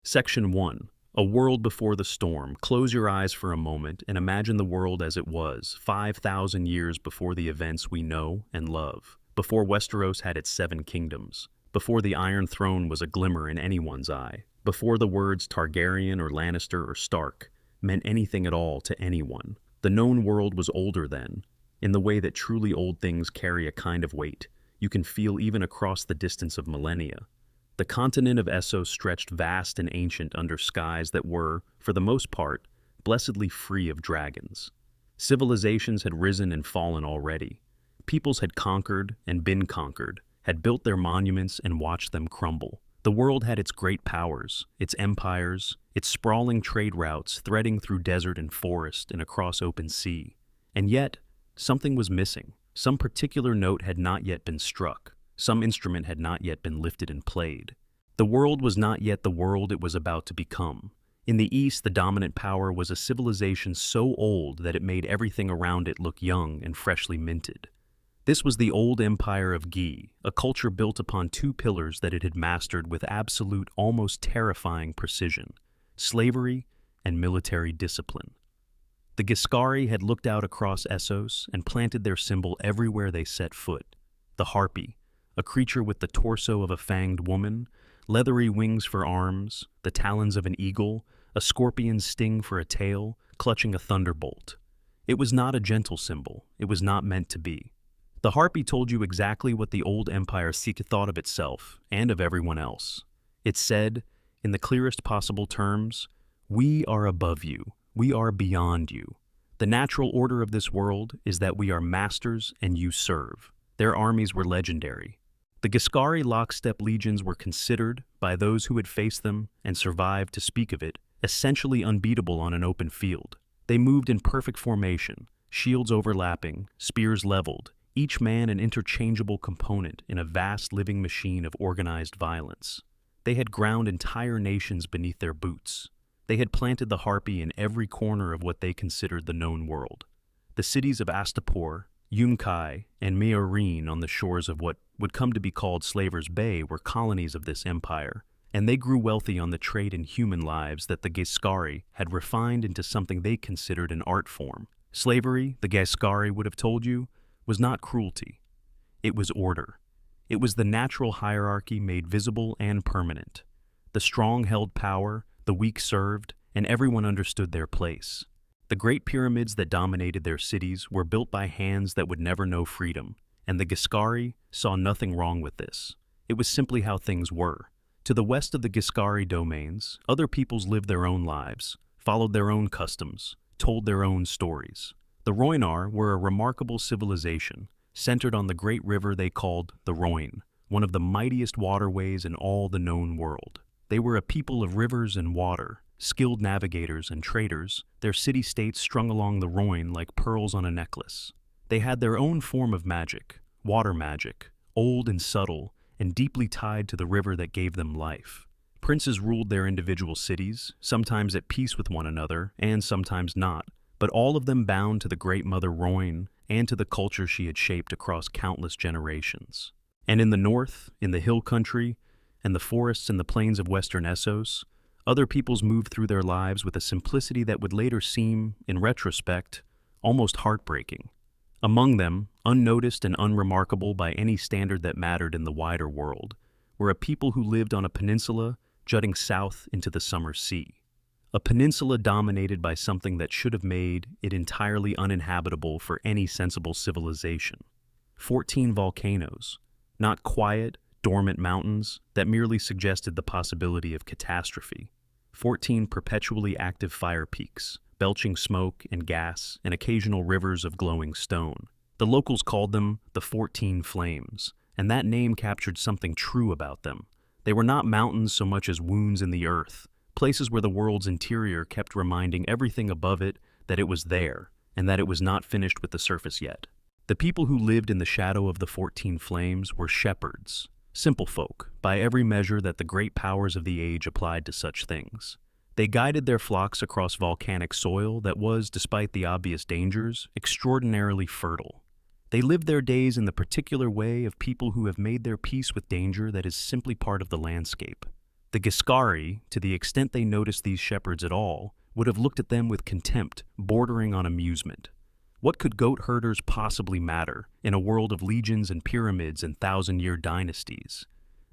Section 1. A world before the storm. Close your eyes for a moment and imagine the world as it was, 5,000 years before the events we know and love, before Westeros had its 7 kingdoms, before the Iron Throne was a glimmer in anyone's eye, before the words Targaryen or Lannister or Stark meant anything at all to anyone. The known world was older then, in the way that truly old things carry a kind of weight you can feel even across the distance of millennia. The continent of Essos stretched vast and ancient under skies that were, for the most part, blessedly free of dragons. Civilizations had risen and fallen already. Peoples had conquered and been conquered, had built their monuments and watched them crumble. The world had its great powers, its empires, its sprawling trade routes threading through desert and forest and across open sea. And yet, something was missing. Some particular note had not yet been struck. Some instrument had not yet been lifted and played. The world was not yet the world it was about to become. In the East, the dominant power was a civilization so old that it made everything around it look young and freshly minted. This was the old empire of Gi, a culture built upon 2 pillars that it had mastered with absolute, almost terrifying precision: slavery and military discipline. The Giscari had looked out across Essos and planted their symbol everywhere they set foot: the harpy, a creature with the torso of a fanged woman, leathery wings for arms, the talons of an eagle, a scorpion's sting for a tail, clutching a thunderbolt. It was not a gentle symbol. It was not meant to be. The harpy told you exactly what the old empire thought of itself and of everyone else. It said, in the clearest possible terms, "We are above you. We are beyond you. The natural order of this world is that we are masters and you serve." Their armies were legendary. The Giscari lockstep legions were considered, by those who had faced them and survived to speak of it, essentially unbeatable on an open field. They moved in perfect formation, shields overlapping, spears leveled, each man an interchangeable component in a vast living machine of organized violence. They had ground entire nations beneath their boots. They had planted the harpy in every corner of what they considered the known world. The cities of Astapor, Yunkai, and Meereen on the shores of what would come to be called Slaver's Bay were colonies of this empire, and they grew wealthy on the trade in human lives that the Giscari had refined into something they considered an art form. Slavery, the Giscari would have told you, was not cruelty. It was order. It was the natural hierarchy made visible and permanent. The strong held power, the weak served, and everyone understood their place. The great pyramids that dominated their cities were built by hands that would never know freedom, and the Giscari saw nothing wrong with this. It was simply how things were. To the west of the Giscari domains, other peoples lived their own lives, followed their own customs, told their own stories. The Rhoynar were a remarkable civilization, centered on the great river they called the Rhoyne, one of the mightiest waterways in all the known world. They were a people of rivers and water, skilled navigators and traders, their city-states strung along the Rhoyne like pearls on a necklace. They had their own form of magic, water magic, old and subtle, and deeply tied to the river that gave them life. Princes ruled their individual cities, sometimes at peace with one another, and sometimes not, but all of them bound to the great mother Rhoyne and to the culture she had shaped across countless generations. And in the north, in the hill country, and the forests and the plains of western Essos, other peoples moved through their lives with a simplicity that would later seem, in retrospect, almost heartbreaking. Among them, unnoticed and unremarkable by any standard that mattered in the wider world, were a people who lived on a peninsula jutting south into the summer sea. A peninsula dominated by something that should have made it entirely uninhabitable for any sensible civilization. 14 volcanoes, not quiet, dormant mountains that merely suggested the possibility of catastrophe. 14 perpetually active fire peaks, belching smoke and gas and occasional rivers of glowing stone. The locals called them the 14 Flames, and that name captured something true about them. They were not mountains so much as wounds in the earth, places where the world's interior kept reminding everything above it that it was there, and that it was not finished with the surface yet. The people who lived in the shadow of the 14 Flames were shepherds, simple folk, by every measure that the great powers of the age applied to such things. They guided their flocks across volcanic soil that was, despite the obvious dangers, extraordinarily fertile. They lived their days in the particular way of people who have made their peace with danger that is simply part of the landscape. The Giscari, to the extent they noticed these shepherds at all, would have looked at them with contempt, bordering on amusement. What could goat herders possibly matter in a world of legions and pyramids and thousand-year dynasties?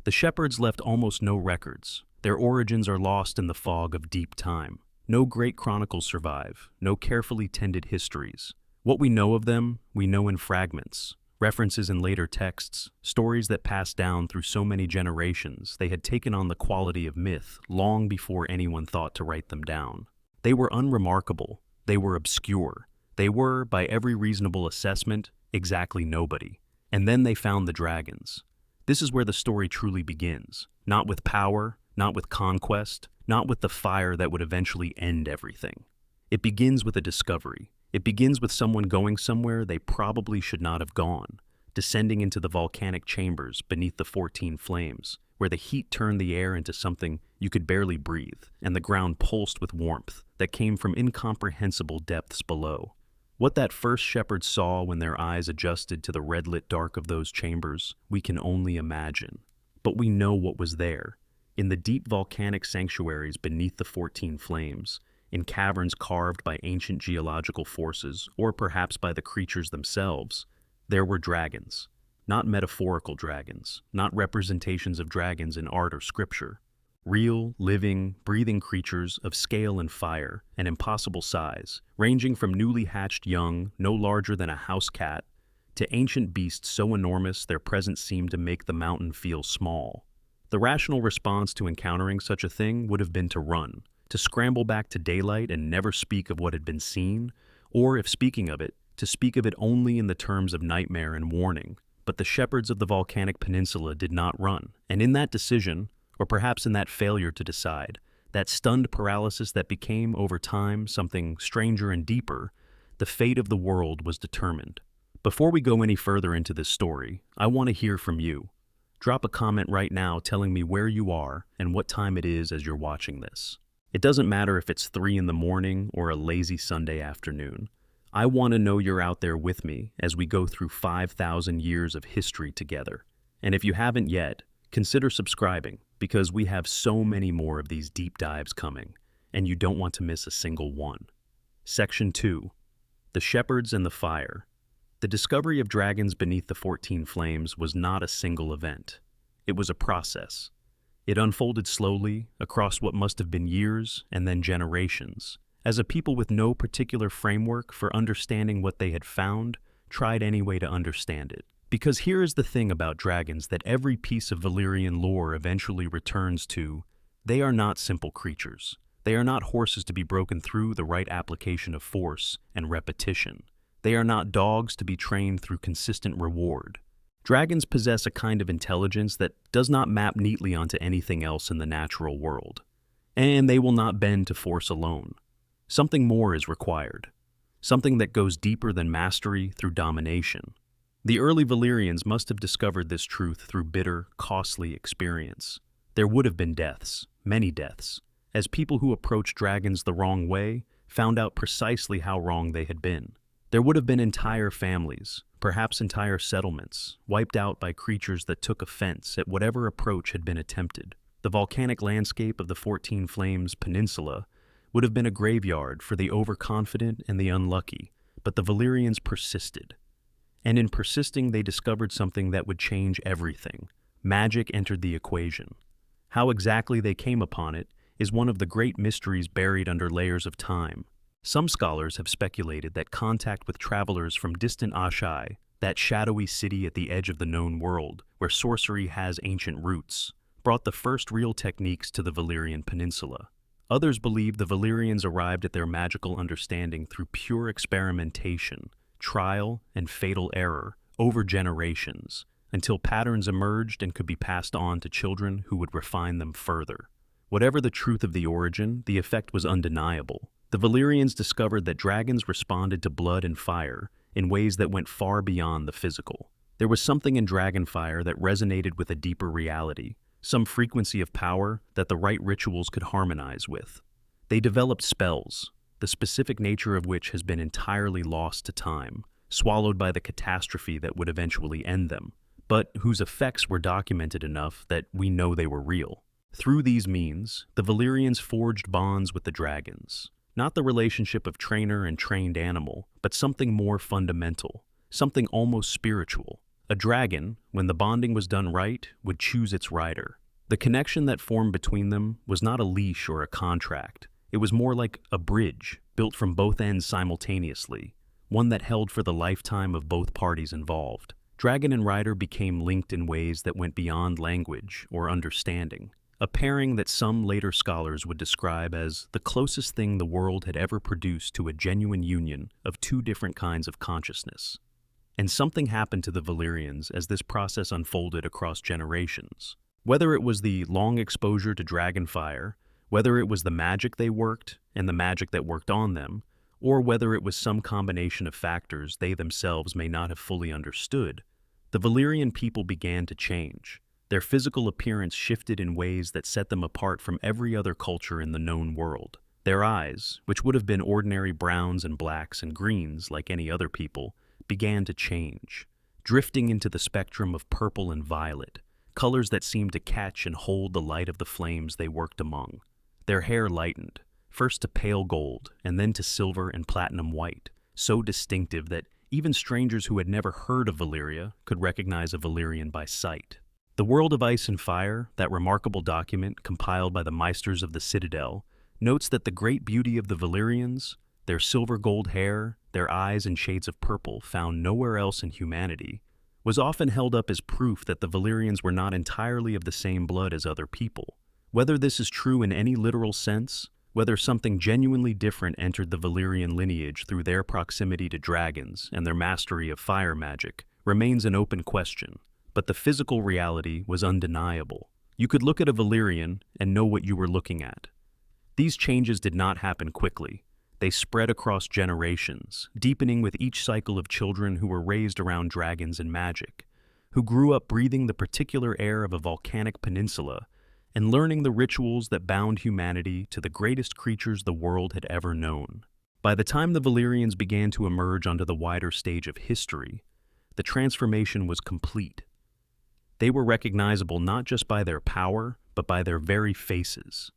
The shepherds left almost no records. Their origins are lost in the fog of deep time. No great chronicles survive, no carefully tended histories. What we know of them, we know in fragments, references in later texts, stories that passed down through so many generations they had taken on the quality of myth long before anyone thought to write them down. They were unremarkable, they were obscure, they were, by every reasonable assessment, exactly nobody. And then they found the dragons. This is where the story truly begins, not with power, not with conquest, not with the fire that would eventually end everything. It begins with a discovery. It begins with someone going somewhere they probably should not have gone, descending into the volcanic chambers beneath the 14 flames, where the heat turned the air into something you could barely breathe, and the ground pulsed with warmth that came from incomprehensible depths below. What that first shepherd saw when their eyes adjusted to the red-lit dark of those chambers, we can only imagine. But we know what was there. In the deep volcanic sanctuaries beneath the 14 flames, in caverns carved by ancient geological forces, or perhaps by the creatures themselves, there were dragons. Not metaphorical dragons, not representations of dragons in art or scripture. Real, living, breathing creatures of scale and fire and impossible size, ranging from newly hatched young, no larger than a house cat, to ancient beasts so enormous their presence seemed to make the mountain feel small. The rational response to encountering such a thing would have been to run, to scramble back to daylight and never speak of what had been seen, or, if speaking of it, to speak of it only in the terms of nightmare and warning. But the shepherds of the volcanic peninsula did not run, and in that decision, or perhaps in that failure to decide, that stunned paralysis that became, over time, something stranger and deeper, the fate of the world was determined. Before we go any further into this story, I want to hear from you. Drop a comment right now telling me where you are and what time it is as you're watching this. It doesn't matter if it's 3 in the morning or a lazy Sunday afternoon. I want to know you're out there with me as we go through 5,000 years of history together. And if you haven't yet, consider subscribing, because we have so many more of these deep dives coming, and you don't want to miss a single one. Section 2. The Shepherds and the Fire. The discovery of dragons beneath the 14 flames was not a single event. It was a process. It unfolded slowly, across what must have been years and then generations, as a people with no particular framework for understanding what they had found tried anyway to understand it. Because here is the thing about dragons that every piece of Valyrian lore eventually returns to: they are not simple creatures. They are not horses to be broken through the right application of force and repetition. They are not dogs to be trained through consistent reward. Dragons possess a kind of intelligence that does not map neatly onto anything else in the natural world. And they will not bend to force alone. Something more is required. Something that goes deeper than mastery through domination. The early Valyrians must have discovered this truth through bitter, costly experience. There would have been deaths, many deaths, as people who approached dragons the wrong way found out precisely how wrong they had been. There would have been entire families, perhaps entire settlements, wiped out by creatures that took offense at whatever approach had been attempted. The volcanic landscape of the 14 Flames Peninsula would have been a graveyard for the overconfident and the unlucky, but the Valyrians persisted. And in persisting, they discovered something that would change everything. Magic entered the equation. How exactly they came upon it is one of the great mysteries buried under layers of time. Some scholars have speculated that contact with travelers from distant Ashai, that shadowy city at the edge of the known world, where sorcery has ancient roots, brought the first real techniques to the Valyrian Peninsula. Others believe the Valyrians arrived at their magical understanding through pure experimentation, trial, and fatal error over generations, until patterns emerged and could be passed on to children who would refine them further. Whatever the truth of the origin, the effect was undeniable. The Valyrians discovered that dragons responded to blood and fire in ways that went far beyond the physical. There was something in dragon fire that resonated with a deeper reality, some frequency of power that the right rituals could harmonize with. They developed spells, the specific nature of which has been entirely lost to time, swallowed by the catastrophe that would eventually end them, but whose effects were documented enough that we know they were real. Through these means, the Valyrians forged bonds with the dragons. Not the relationship of trainer and trained animal, but something more fundamental, something almost spiritual. A dragon, when the bonding was done right, would choose its rider. The connection that formed between them was not a leash or a contract. It was more like a bridge, built from both ends simultaneously, one that held for the lifetime of both parties involved. Dragon and rider became linked in ways that went beyond language or understanding. A pairing that some later scholars would describe as the closest thing the world had ever produced to a genuine union of two different kinds of consciousness. And something happened to the Valyrians as this process unfolded across generations. Whether it was the long exposure to dragon fire, whether it was the magic they worked and the magic that worked on them, or whether it was some combination of factors they themselves may not have fully understood, the Valyrian people began to change. Their physical appearance shifted in ways that set them apart from every other culture in the known world. Their eyes, which would have been ordinary browns and blacks and greens like any other people, began to change, drifting into the spectrum of purple and violet, colors that seemed to catch and hold the light of the flames they worked among. Their hair lightened, first to pale gold and then to silver and platinum white, so distinctive that even strangers who had never heard of Valyria could recognize a Valyrian by sight. The World of Ice and Fire, that remarkable document compiled by the Meisters of the Citadel, notes that the great beauty of the Valyrians, their silver gold hair, their eyes and shades of purple found nowhere else in humanity, was often held up as proof that the Valyrians were not entirely of the same blood as other people. Whether this is true in any literal sense, whether something genuinely different entered the Valyrian lineage through their proximity to dragons and their mastery of fire magic, remains an open question. But the physical reality was undeniable. You could look at a Valyrian and know what you were looking at. These changes did not happen quickly. They spread across generations, deepening with each cycle of children who were raised around dragons and magic, who grew up breathing the particular air of a volcanic peninsula and learning the rituals that bound humanity to the greatest creatures the world had ever known. By the time the Valyrians began to emerge onto the wider stage of history, the transformation was complete. They were recognizable not just by their power, but by their very faces.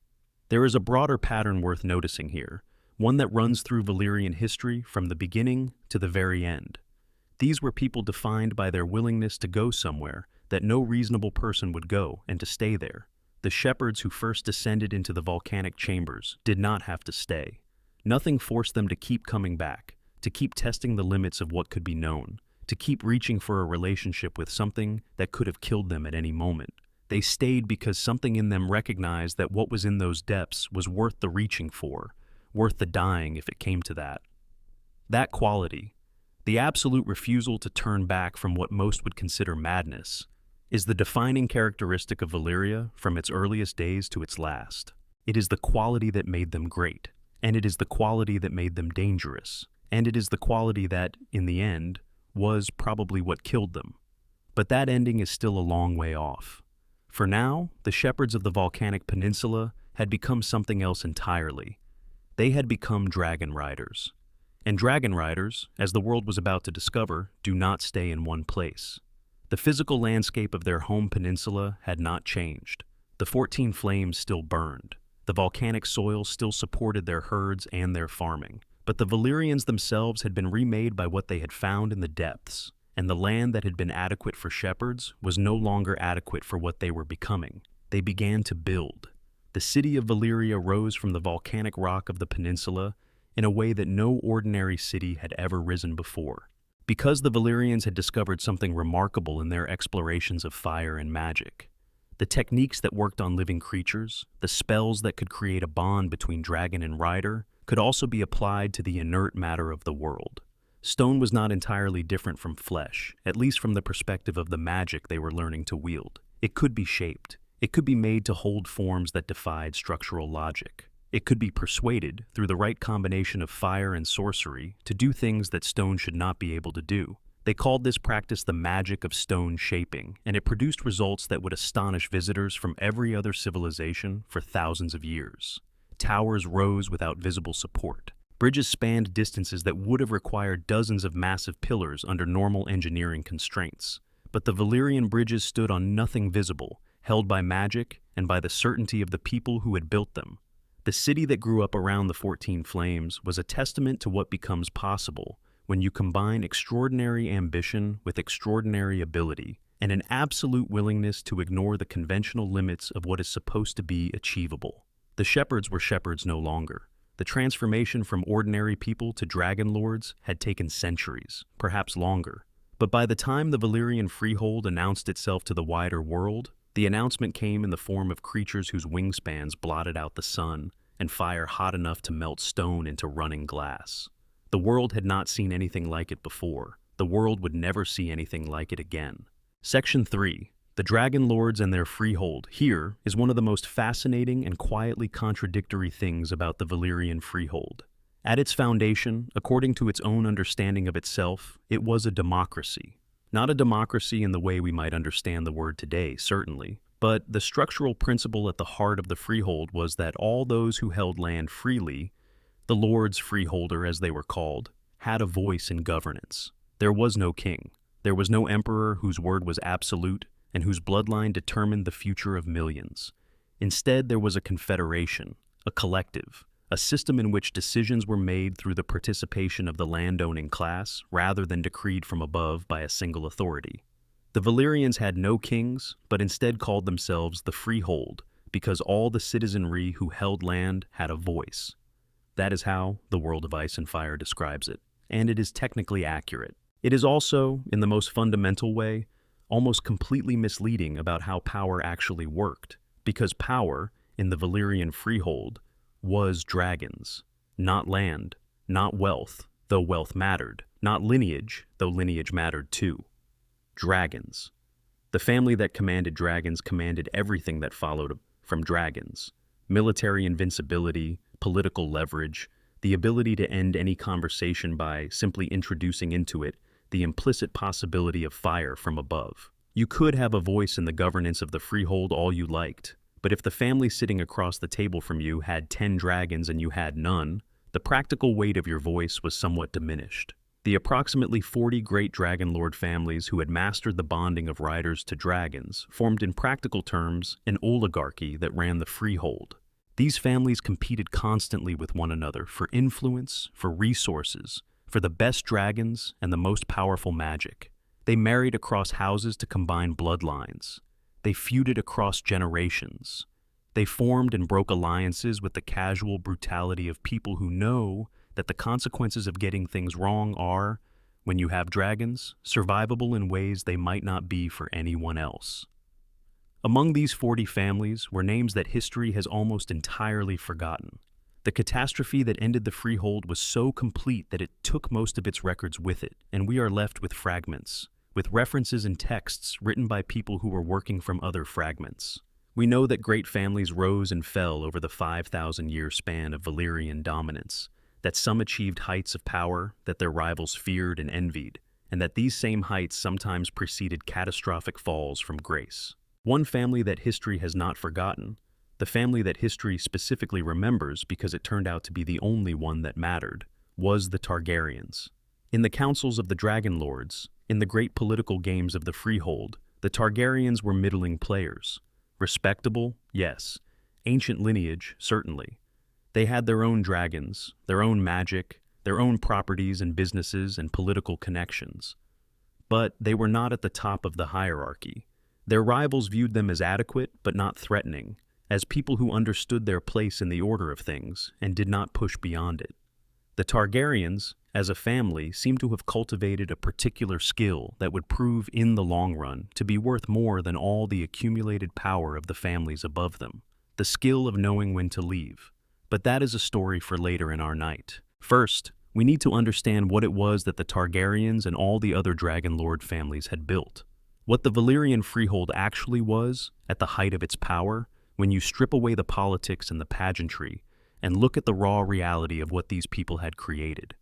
There is a broader pattern worth noticing here, one that runs through Valyrian history from the beginning to the very end. These were people defined by their willingness to go somewhere that no reasonable person would go and to stay there. The shepherds who first descended into the volcanic chambers did not have to stay. Nothing forced them to keep coming back, to keep testing the limits of what could be known, to keep reaching for a relationship with something that could have killed them at any moment. They stayed because something in them recognized that what was in those depths was worth the reaching for, worth the dying if it came to that. That quality, the absolute refusal to turn back from what most would consider madness, is the defining characteristic of Valyria from its earliest days to its last. It is the quality that made them great, and it is the quality that made them dangerous, and it is the quality that, in the end, was probably what killed them. But that ending is still a long way off. For now, the shepherds of the volcanic peninsula had become something else entirely. They had become dragon riders. And dragon riders, as the world was about to discover, do not stay in one place. The physical landscape of their home peninsula had not changed. The 14 flames still burned. The volcanic soil still supported their herds and their farming. But the Valyrians themselves had been remade by what they had found in the depths, and the land that had been adequate for shepherds was no longer adequate for what they were becoming. They began to build. The city of Valyria rose from the volcanic rock of the peninsula in a way that no ordinary city had ever risen before. Because the Valyrians had discovered something remarkable in their explorations of fire and magic, the techniques that worked on living creatures, the spells that could create a bond between dragon and rider, could also be applied to the inert matter of the world. Stone was not entirely different from flesh, at least from the perspective of the magic they were learning to wield. It could be shaped. It could be made to hold forms that defied structural logic. It could be persuaded, through the right combination of fire and sorcery, to do things that stone should not be able to do. They called this practice the magic of stone shaping, and it produced results that would astonish visitors from every other civilization for thousands of years. Towers rose without visible support. Bridges spanned distances that would have required dozens of massive pillars under normal engineering constraints. But the Valyrian bridges stood on nothing visible, held by magic and by the certainty of the people who had built them. The city that grew up around the 14 Flames was a testament to what becomes possible when you combine extraordinary ambition with extraordinary ability and an absolute willingness to ignore the conventional limits of what is supposed to be achievable. The shepherds were shepherds no longer. The transformation from ordinary people to dragon lords had taken centuries, perhaps longer. But by the time the Valyrian freehold announced itself to the wider world, the announcement came in the form of creatures whose wingspans blotted out the sun and fire hot enough to melt stone into running glass. The world had not seen anything like it before. The world would never see anything like it again. Section 3. The Dragon Lords and their freehold. Here is one of the most fascinating and quietly contradictory things about the Valyrian freehold. At its foundation, according to its own understanding of itself, it was a democracy. Not a democracy in the way we might understand the word today, certainly, but the structural principle at the heart of the freehold was that all those who held land freely, the lords freeholder as they were called, had a voice in governance. There was no king. There was no emperor whose word was absolute and whose bloodline determined the future of millions. Instead, there was a confederation, a collective, a system in which decisions were made through the participation of the land-owning class rather than decreed from above by a single authority. The Valyrians had no kings, but instead called themselves the freehold because all the citizenry who held land had a voice. That is how the World of Ice and Fire describes it, and it is technically accurate. It is also, in the most fundamental way, almost completely misleading about how power actually worked, because power, in the Valyrian freehold, was dragons, not land, not wealth, though wealth mattered, not lineage, though lineage mattered too. Dragons. The family that commanded dragons commanded everything that followed from dragons: military invincibility, political leverage, the ability to end any conversation by simply introducing into it the implicit possibility of fire from above. You could have a voice in the governance of the freehold all you liked, but if the family sitting across the table from you had 10 dragons and you had none, the practical weight of your voice was somewhat diminished. The approximately 40 great dragon lord families who had mastered the bonding of riders to dragons formed in practical terms an oligarchy that ran the freehold. These families competed constantly with one another for influence, for resources, for the best dragons and the most powerful magic. They married across houses to combine bloodlines. They feuded across generations. They formed and broke alliances with the casual brutality of people who know that the consequences of getting things wrong are, when you have dragons, survivable in ways they might not be for anyone else. Among these 40 families were names that history has almost entirely forgotten. The catastrophe that ended the freehold was so complete that it took most of its records with it, and we are left with fragments, with references and texts written by people who were working from other fragments. We know that great families rose and fell over the 5,000-year span of Valyrian dominance, that some achieved heights of power that their rivals feared and envied, and that these same heights sometimes preceded catastrophic falls from grace. One family that history has not forgotten, the family that history specifically remembers because it turned out to be the only one that mattered, was the Targaryens. In the councils of the Dragon Lords, in the great political games of the freehold, the Targaryens were middling players. Respectable, yes. Ancient lineage, certainly. They had their own dragons, their own magic, their own properties and businesses and political connections. But they were not at the top of the hierarchy. Their rivals viewed them as adequate but not threatening, as people who understood their place in the order of things and did not push beyond it. The Targaryens, as a family, seem to have cultivated a particular skill that would prove in the long run to be worth more than all the accumulated power of the families above them, the skill of knowing when to leave. But that is a story for later in our night. First, we need to understand what it was that the Targaryens and all the other Dragon Lord families had built. What the Valyrian freehold actually was, at the height of its power, when you strip away the politics and the pageantry and look at the raw reality of what these people had created.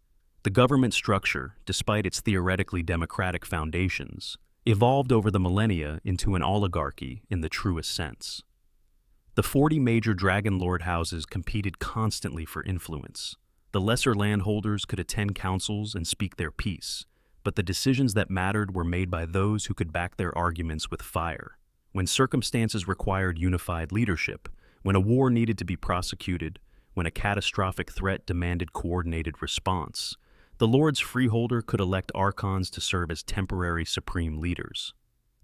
The government structure, despite its theoretically democratic foundations, evolved over the millennia into an oligarchy in the truest sense. The 40 major Dragon Lord houses competed constantly for influence. The lesser landholders could attend councils and speak their piece, but the decisions that mattered were made by those who could back their arguments with fire. when circumstances required unified leadership, when a war needed to be prosecuted, when a catastrophic threat demanded coordinated response, the Lord's freeholder could elect archons to serve as temporary supreme leaders.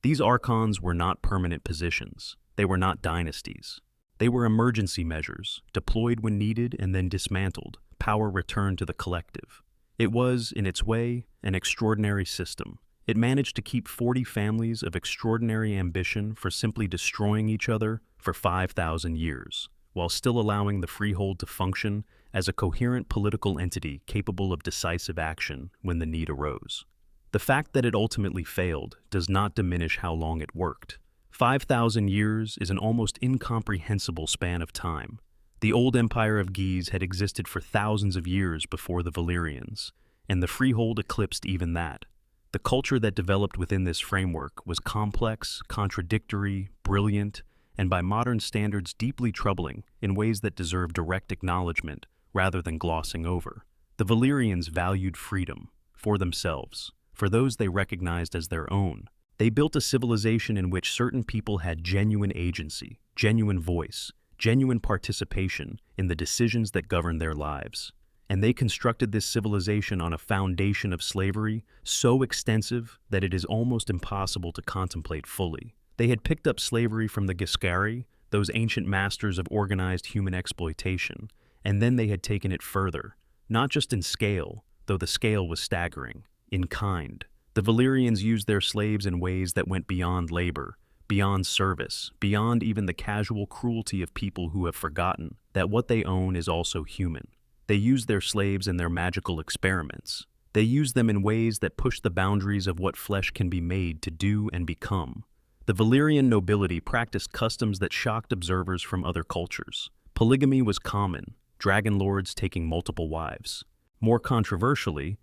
These archons were not permanent positions. They were not dynasties. They were emergency measures, deployed when needed and then dismantled, power returned to the collective. It was, in its way, an extraordinary system. It managed to keep 40 families of extraordinary ambition for simply destroying each other for 5,000 years, while still allowing the freehold to function as a coherent political entity capable of decisive action when the need arose. The fact that it ultimately failed does not diminish how long it worked. 5,000 years is an almost incomprehensible span of time. The old empire of Guise had existed for thousands of years before the Valyrians, and the freehold eclipsed even that. The culture that developed within this framework was complex, contradictory, brilliant, and by modern standards deeply troubling in ways that deserve direct acknowledgement rather than glossing over. The Valyrians valued freedom for themselves, for those they recognized as their own. They built a civilization in which certain people had genuine agency, genuine voice, genuine participation in the decisions that governed their lives. And they constructed this civilization on a foundation of slavery so extensive that it is almost impossible to contemplate fully. They had picked up slavery from the Giscari, those ancient masters of organized human exploitation, and then they had taken it further, not just in scale, though the scale was staggering, in kind. The Valyrians used their slaves in ways that went beyond labor, beyond service, beyond even the casual cruelty of people who have forgotten that what they own is also human. They used their slaves in their magical experiments. They used them in ways that pushed the boundaries of what flesh can be made to do and become. The Valyrian nobility practiced customs that shocked observers from other cultures. Polygamy was common, dragon lords taking multiple wives. More controversially,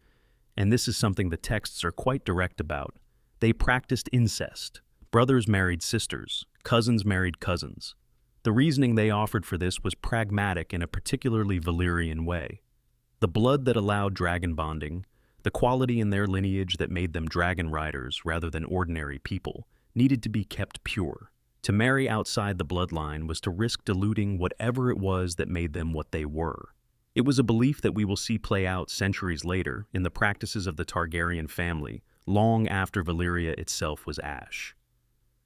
and this is something the texts are quite direct about, they practiced incest. Brothers married sisters, cousins married cousins. The reasoning they offered for this was pragmatic in a particularly Valyrian way. The blood that allowed dragon bonding, the quality in their lineage that made them dragon riders rather than ordinary people, needed to be kept pure. To marry outside the bloodline was to risk diluting whatever it was that made them what they were. It was a belief that we will see play out centuries later in the practices of the Targaryen family, long after Valyria itself was ash.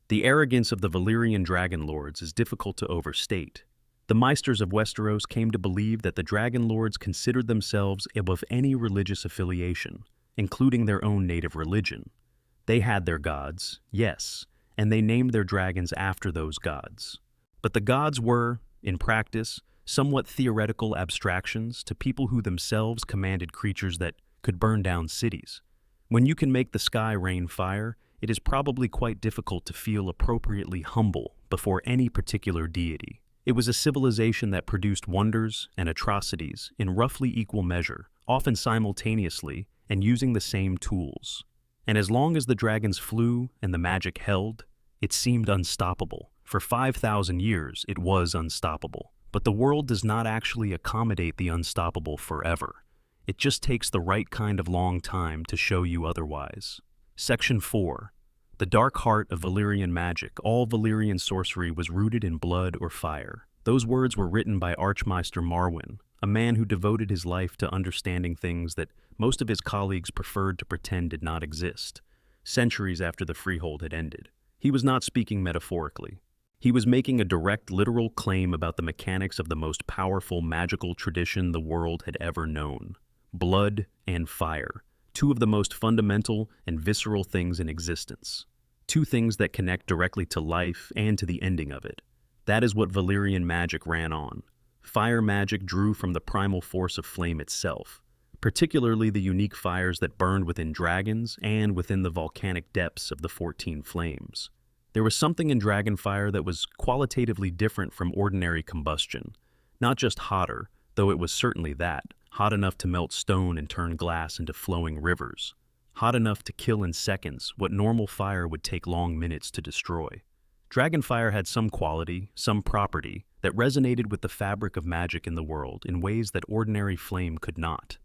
The arrogance of the Valyrian dragon lords is difficult to overstate. The Maesters of Westeros came to believe that the dragon lords considered themselves above any religious affiliation, including their own native religion. They had their gods, yes, and they named their dragons after those gods. But the gods were, in practice, somewhat theoretical abstractions to people who themselves commanded creatures that could burn down cities. When you can make the sky rain fire, it is probably quite difficult to feel appropriately humble before any particular deity. It was a civilization that produced wonders and atrocities in roughly equal measure, often simultaneously, and using the same tools. And as long as the dragons flew and the magic held, it seemed unstoppable. For 5,000 years, it was unstoppable. But the world does not actually accommodate the unstoppable forever. It just takes the right kind of long time to show you otherwise. Section 4. The dark heart of Valyrian magic. All Valyrian sorcery was rooted in blood or fire. Those words were written by Archmaester Marwyn, a man who devoted his life to understanding things that most of his colleagues preferred to pretend did not exist, centuries after the freehold had ended. He was not speaking metaphorically. He was making a direct, literal claim about the mechanics of the most powerful magical tradition the world had ever known. Blood and fire. Two of the most fundamental and visceral things in existence. Two things that connect directly to life and to the ending of it. That is what Valyrian magic ran on. Fire magic drew from the primal force of flame itself, particularly the unique fires that burned within dragons and within the volcanic depths of the 14 flames. There was something in dragon fire that was qualitatively different from ordinary combustion. Not just hotter, though it was certainly that. Hot enough to melt stone and turn glass into flowing rivers. Hot enough to kill in seconds what normal fire would take long minutes to destroy. Dragonfire had some quality, some property, that resonated with the fabric of magic in the world in ways that ordinary flame could not.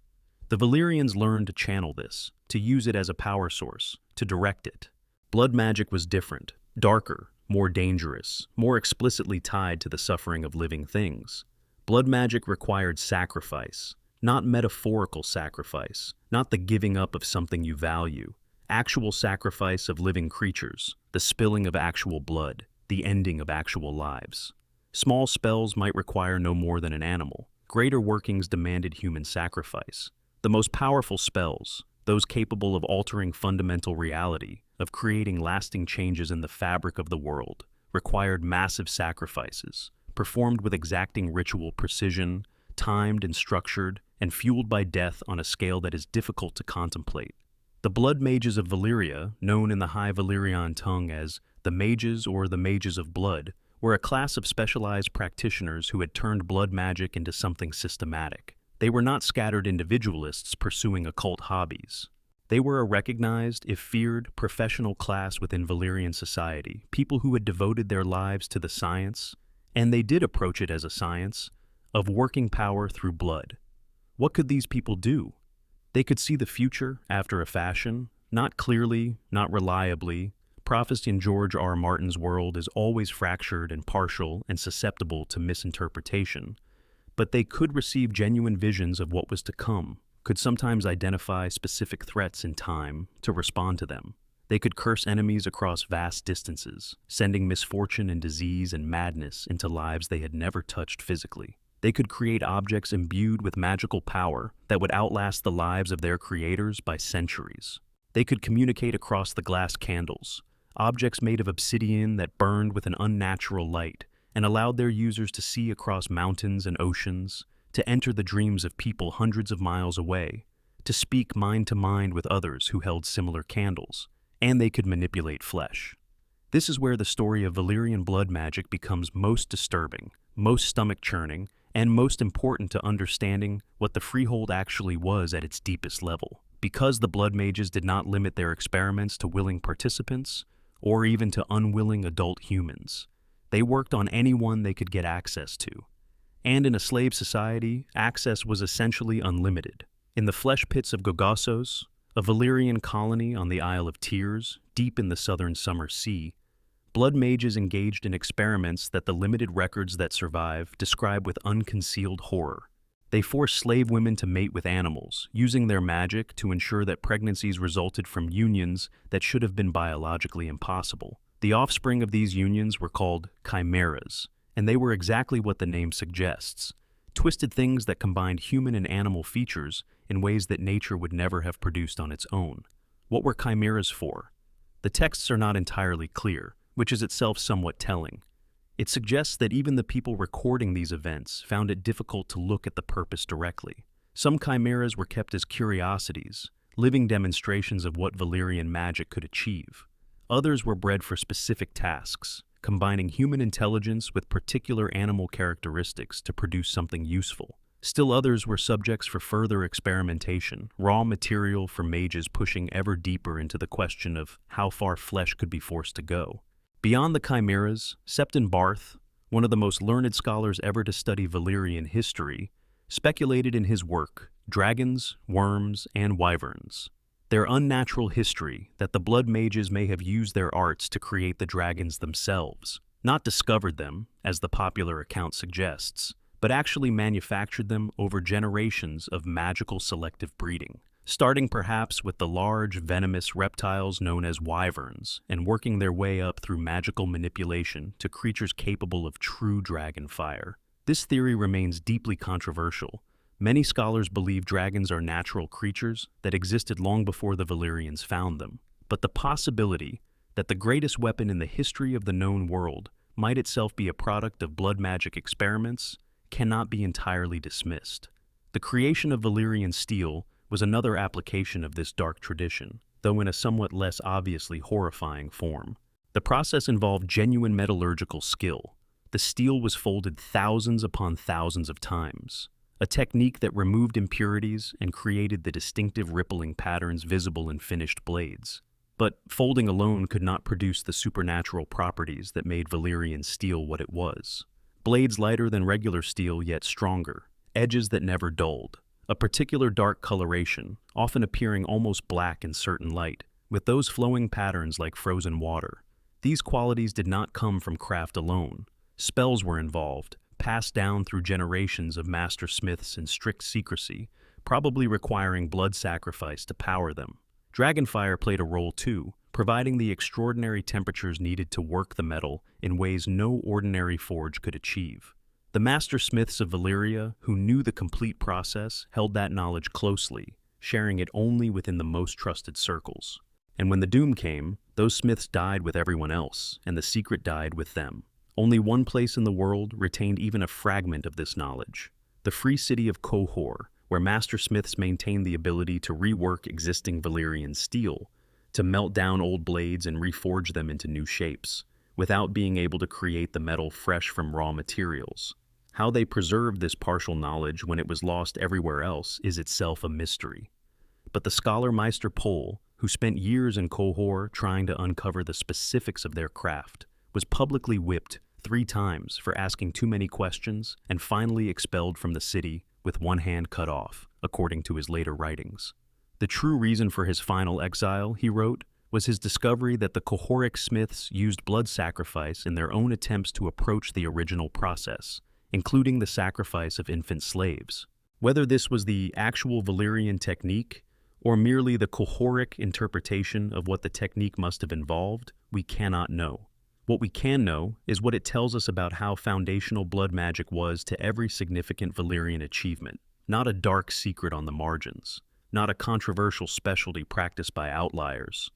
The Valyrians learned to channel this, to use it as a power source, to direct it. Blood magic was different, darker, more dangerous, more explicitly tied to the suffering of living things. Blood magic required sacrifice, not metaphorical sacrifice, not the giving up of something you value, actual sacrifice of living creatures, the spilling of actual blood, the ending of actual lives. Small spells might require no more than an animal. Greater workings demanded human sacrifice. The most powerful spells, those capable of altering fundamental reality, of creating lasting changes in the fabric of the world, required massive sacrifices, performed with exacting ritual precision, timed and structured, and fueled by death on a scale that is difficult to contemplate. The blood mages of Valyria, known in the High Valyrian tongue as the mages or the mages of blood, were a class of specialized practitioners who had turned blood magic into something systematic. They were not scattered individualists pursuing occult hobbies. They were a recognized, if feared, professional class within Valyrian society, people who had devoted their lives to the science, and they did approach it as a science, of working power through blood. What could these people do? They could see the future after a fashion, not clearly, not reliably. Prophecy in George R. Martin's world is always fractured and partial and susceptible to misinterpretation, but they could receive genuine visions of what was to come, could sometimes identify specific threats in time to respond to them. They could curse enemies across vast distances, sending misfortune and disease and madness into lives they had never touched physically. They could create objects imbued with magical power that would outlast the lives of their creators by centuries. They could communicate across the glass candles, objects made of obsidian that burned with an unnatural light and allowed their users to see across mountains and oceans, to enter the dreams of people hundreds of miles away, to speak mind to mind with others who held similar candles, and they could manipulate flesh. This is where the story of Valyrian blood magic becomes most disturbing, most stomach-churning, and most important to understanding what the Freehold actually was at its deepest level. Because the blood mages did not limit their experiments to willing participants, or even to unwilling adult humans. They worked on anyone they could get access to. And in a slave society, access was essentially unlimited. In the flesh pits of Gogossos, a Valyrian colony on the Isle of Tears, deep in the southern summer sea, blood mages engaged in experiments that the limited records that survive describe with unconcealed horror. They forced slave women to mate with animals, using their magic to ensure that pregnancies resulted from unions that should have been biologically impossible. The offspring of these unions were called chimeras, and they were exactly what the name suggests: twisted things that combined human and animal features in ways that nature would never have produced on its own. What were chimeras for? The texts are not entirely clear, which is itself somewhat telling. It suggests that even the people recording these events found it difficult to look at the purpose directly. Some chimeras were kept as curiosities, living demonstrations of what Valyrian magic could achieve. Others were bred for specific tasks, combining human intelligence with particular animal characteristics to produce something useful. Still others were subjects for further experimentation, raw material for mages pushing ever deeper into the question of how far flesh could be forced to go. Beyond the chimeras, Septon Barth, one of the most learned scholars ever to study Valyrian history, speculated in his work, Dragons, Worms, and Wyverns, their unnatural history, that the blood mages may have used their arts to create the dragons themselves, not discovered them, as the popular account suggests, but actually manufactured them over generations of magical selective breeding, starting perhaps with the large, venomous reptiles known as wyverns, and working their way up through magical manipulation to creatures capable of true dragon fire. This theory remains deeply controversial. Many scholars believe dragons are natural creatures that existed long before the Valyrians found them, but the possibility that the greatest weapon in the history of the known world might itself be a product of blood magic experiments cannot be entirely dismissed. The creation of Valyrian steel was another application of this dark tradition, though in a somewhat less obviously horrifying form. The process involved genuine metallurgical skill. The steel was folded thousands upon thousands of times, a technique that removed impurities and created the distinctive rippling patterns visible in finished blades. But folding alone could not produce the supernatural properties that made Valyrian steel what it was. Blades lighter than regular steel yet stronger, edges that never dulled, a particular dark coloration, often appearing almost black in certain light, with those flowing patterns like frozen water. These qualities did not come from craft alone. Spells were involved, passed down through generations of master smiths in strict secrecy, probably requiring blood sacrifice to power them. Dragonfire played a role too, providing the extraordinary temperatures needed to work the metal in ways no ordinary forge could achieve. The master smiths of Valyria, who knew the complete process, held that knowledge closely, sharing it only within the most trusted circles. And when the doom came, those smiths died with everyone else, and the secret died with them. Only one place in the world retained even a fragment of this knowledge: the free city of Qohor, where master smiths maintained the ability to rework existing Valyrian steel, to melt down old blades and reforge them into new shapes, without being able to create the metal fresh from raw materials. How they preserved this partial knowledge when it was lost everywhere else is itself a mystery. But the scholar Meister Pole, who spent years in Qohor trying to uncover the specifics of their craft, was publicly whipped 3 times for asking too many questions and finally expelled from the city with one hand cut off, according to his later writings. The true reason for his final exile, he wrote, was his discovery that the Qohoric smiths used blood sacrifice in their own attempts to approach the original process, including the sacrifice of infant slaves. Whether this was the actual Valyrian technique or merely the Qohoric interpretation of what the technique must have involved, we cannot know. What we can know is what it tells us about how foundational blood magic was to every significant Valyrian achievement, not a dark secret on the margins, not a controversial specialty practiced by outliers.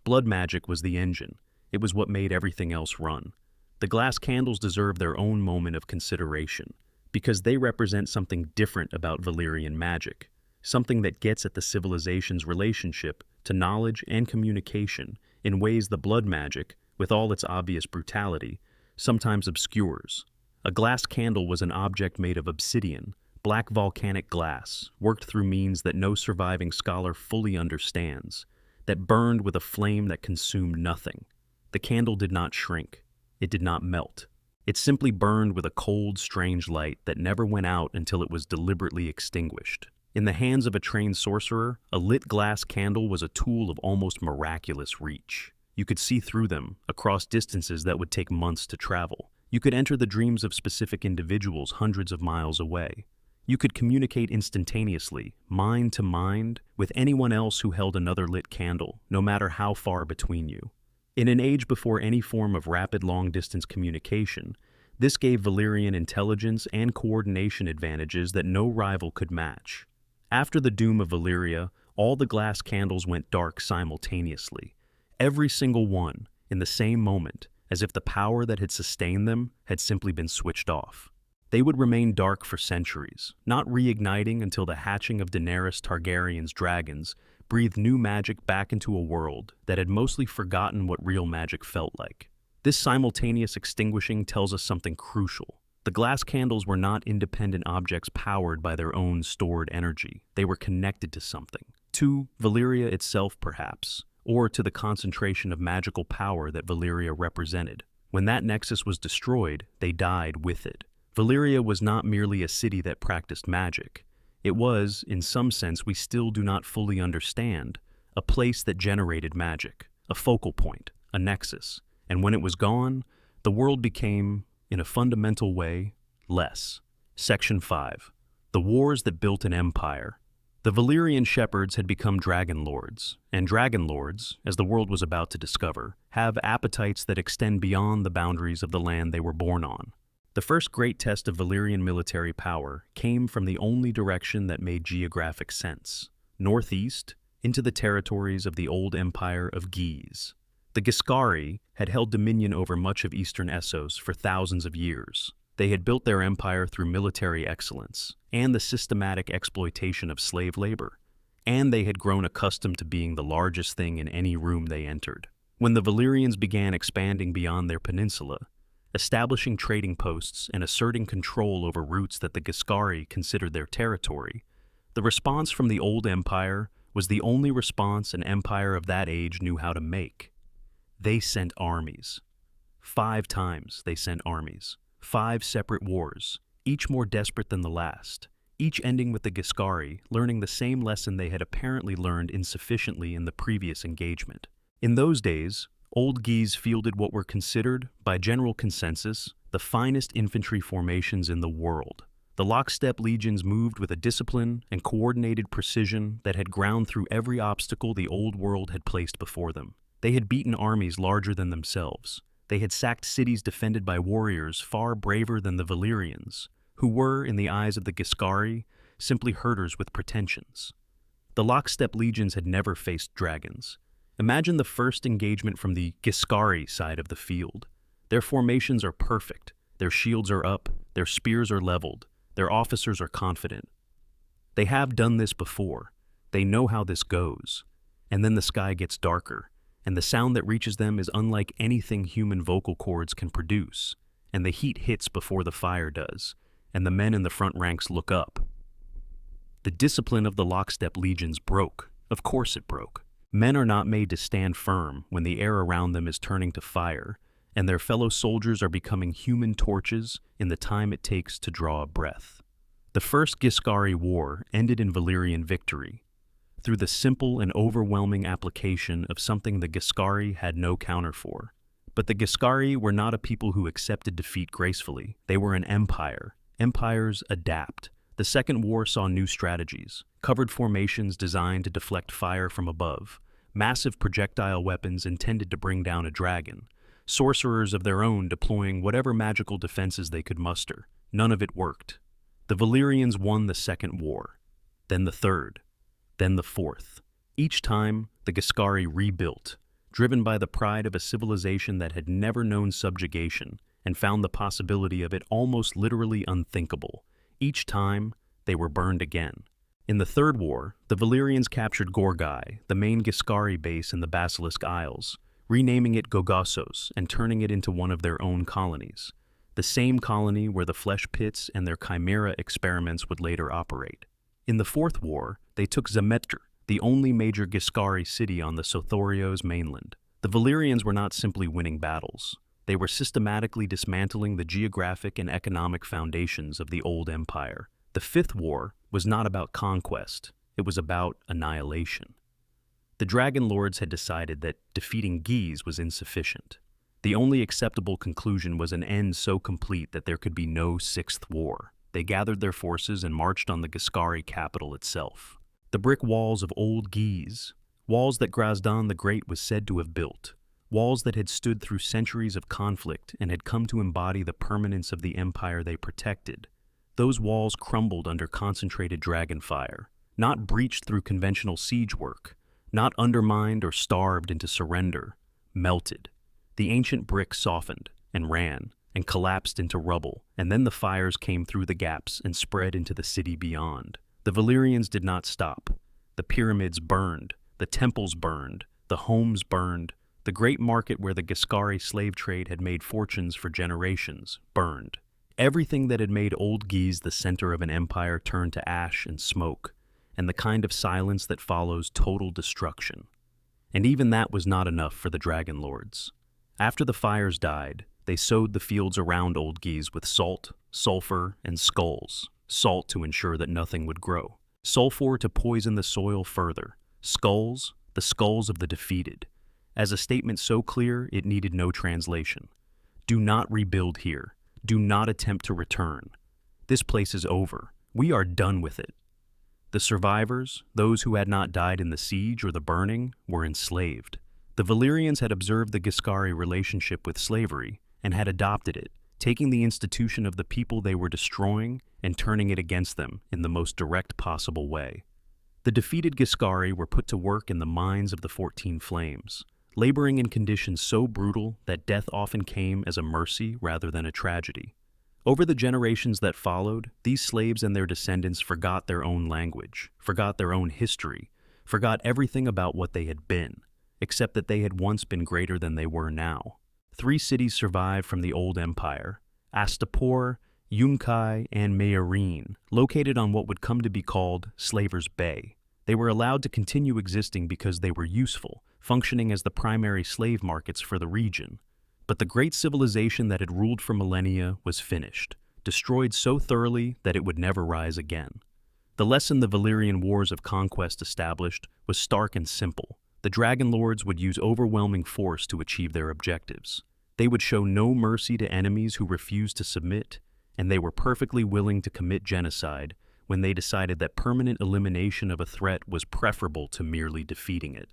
Blood magic was the engine. It was what made everything else run. The glass candles deserve their own moment of consideration, because they represent something different about Valyrian magic, something that gets at the civilization's relationship to knowledge and communication in ways the blood magic, with all its obvious brutality, sometimes obscures. A glass candle was an object made of obsidian, black volcanic glass, worked through means that no surviving scholar fully understands, that burned with a flame that consumed nothing. The candle did not shrink. It did not melt. It simply burned with a cold, strange light that never went out until it was deliberately extinguished. In the hands of a trained sorcerer, a lit glass candle was a tool of almost miraculous reach. You could see through them, across distances that would take months to travel. You could enter the dreams of specific individuals hundreds of miles away. You could communicate instantaneously, mind to mind, with anyone else who held another lit candle, no matter how far between you. In an age before any form of rapid long-distance communication, this gave Valyrian intelligence and coordination advantages that no rival could match. After the doom of Valyria, all the glass candles went dark simultaneously. Every single one, in the same moment, as if the power that had sustained them had simply been switched off. They would remain dark for centuries, not reigniting until the hatching of Daenerys Targaryen's dragons breathed new magic back into a world that had mostly forgotten what real magic felt like. This simultaneous extinguishing tells us something crucial. The glass candles were not independent objects powered by their own stored energy. They were connected to something. To Valyria itself, perhaps, or to the concentration of magical power that Valyria represented. When that nexus was destroyed, they died with it. Valyria was not merely a city that practiced magic. It was, in some sense we still do not fully understand, a place that generated magic, a focal point, a nexus. And when it was gone, the world became, in a fundamental way, less. Section 5. The Wars That Built an Empire. The Valyrian shepherds had become dragon lords, and dragon lords, as the world was about to discover, have appetites that extend beyond the boundaries of the land they were born on. The first great test of Valyrian military power came from the only direction that made geographic sense: northeast, into the territories of the old empire of Guise. The Giscari had held dominion over much of eastern Essos for thousands of years. They had built their empire through military excellence and the systematic exploitation of slave labor, and they had grown accustomed to being the largest thing in any room they entered. When the Valyrians began expanding beyond their peninsula, establishing trading posts and asserting control over routes that the Giscari considered their territory, the response from the old empire was the only response an empire of that age knew how to make. They sent armies. 5 times they sent armies. 5 separate wars, each more desperate than the last, each ending with the Giscari learning the same lesson they had apparently learned insufficiently in the previous engagement. In those days, Old Guise fielded what were considered, by general consensus, the finest infantry formations in the world. The lockstep legions moved with a discipline and coordinated precision that had ground through every obstacle the old world had placed before them. They had beaten armies larger than themselves. They had sacked cities defended by warriors far braver than the Valyrians, who were, in the eyes of the Giscari, simply herders with pretensions. The lockstep legions had never faced dragons. Imagine the first engagement from the Giscari side of the field. Their formations are perfect, their shields are up, their spears are leveled, their officers are confident. They have done this before. They know how this goes. And then the sky gets darker, and the sound that reaches them is unlike anything human vocal cords can produce, and the heat hits before the fire does, and the men in the front ranks look up. The discipline of the lockstep legions broke. Of course it broke. Men are not made to stand firm when the air around them is turning to fire, and their fellow soldiers are becoming human torches in the time it takes to draw a breath. The First Giscari War ended in Valyrian victory, through the simple and overwhelming application of something the Giscari had no counter for. But the Giscari were not a people who accepted defeat gracefully. They were an empire. Empires adapt. The Second War saw new strategies, covered formations designed to deflect fire from above, massive projectile weapons intended to bring down a dragon, sorcerers of their own deploying whatever magical defenses they could muster. None of it worked. The Valyrians won the Second War, then the Third, then the Fourth. Each time, the Giscari rebuilt, driven by the pride of a civilization that had never known subjugation and found the possibility of it almost literally unthinkable. Each time, they were burned again. In the Third War, the Valyrians captured Gorgai, the main Giscari base in the Basilisk Isles, renaming it Gogossos and turning it into one of their own colonies, the same colony where the flesh pits and their chimera experiments would later operate. In the Fourth War, they took Zemetr, the only major Giscari city on the Sothorios mainland. The Valyrians were not simply winning battles. They were systematically dismantling the geographic and economic foundations of the old empire. The Fifth War was not about conquest, it was about annihilation. The Dragon Lords had decided that defeating Guise was insufficient. The only acceptable conclusion was an end so complete that there could be no Sixth War. They gathered their forces and marched on the Giscari capital itself. The brick walls of old Guise, walls that Grazdan the Great was said to have built, walls that had stood through centuries of conflict and had come to embody the permanence of the empire they protected. Those walls crumbled under concentrated dragon fire, not breached through conventional siege work, not undermined or starved into surrender, melted. The ancient brick softened and ran and collapsed into rubble, and then the fires came through the gaps and spread into the city beyond. The Valyrians did not stop. The pyramids burned, the temples burned, the homes burned, the great market where the Giscari slave trade had made fortunes for generations burned. Everything that had made old Guise the center of an empire turned to ash and smoke, and the kind of silence that follows total destruction. And even that was not enough for the Dragon Lords. After the fires died, they sowed the fields around old Guise with salt, sulfur, and skulls. Salt to ensure that nothing would grow. Sulfur to poison the soil further. Skulls, the skulls of the defeated. As a statement so clear, it needed no translation. Do not rebuild here. Do not attempt to return. This place is over. We are done with it. The survivors, those who had not died in the siege or the burning, were enslaved. The Valyrians had observed the Giscari relationship with slavery and had adopted it, taking the institution of the people they were destroying and turning it against them in the most direct possible way. The defeated Giscari were put to work in the mines of the 14 Flames, laboring in conditions so brutal that death often came as a mercy rather than a tragedy. Over the generations that followed, these slaves and their descendants forgot their own language, forgot their own history, forgot everything about what they had been, except that they had once been greater than they were now. 3 cities survived from the old empire: Astapor, Yunkai, and Meereen, located on what would come to be called Slavers' Bay. They were allowed to continue existing because they were useful, functioning as the primary slave markets for the region. But the great civilization that had ruled for millennia was finished, destroyed so thoroughly that it would never rise again. The lesson the Valyrian wars of conquest established was stark and simple. The Dragon Lords would use overwhelming force to achieve their objectives. They would show no mercy to enemies who refused to submit, and they were perfectly willing to commit genocide when they decided that permanent elimination of a threat was preferable to merely defeating it.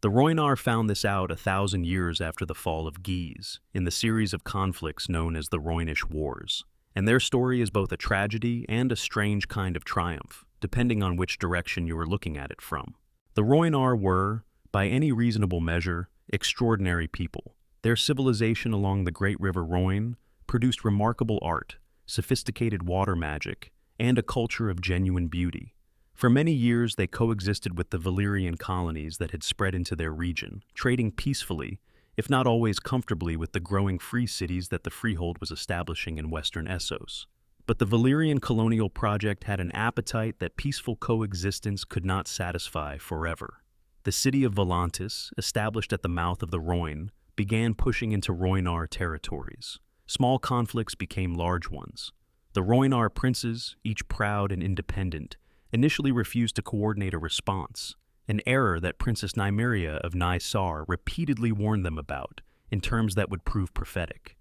The Rhoynar found this out 1,000 years after the fall of Guise, in the series of conflicts known as the Rhoynish Wars, and their story is both a tragedy and a strange kind of triumph, depending on which direction you are looking at it from. The Rhoynar were, by any reasonable measure, extraordinary people. Their civilization along the great river Rhoyne produced remarkable art, sophisticated water magic, and a culture of genuine beauty. For many years, they coexisted with the Valyrian colonies that had spread into their region, trading peacefully, if not always comfortably, with the growing free cities that the Freehold was establishing in western Essos. But the Valyrian colonial project had an appetite that peaceful coexistence could not satisfy forever. The city of Volantis, established at the mouth of the Rhoyne, began pushing into Rhoynar territories. Small conflicts became large ones. The Rhoynar princes, each proud and independent, initially refused to coordinate a response, an error that Princess Nymeria of Nysar repeatedly warned them about, in terms that would prove prophetic.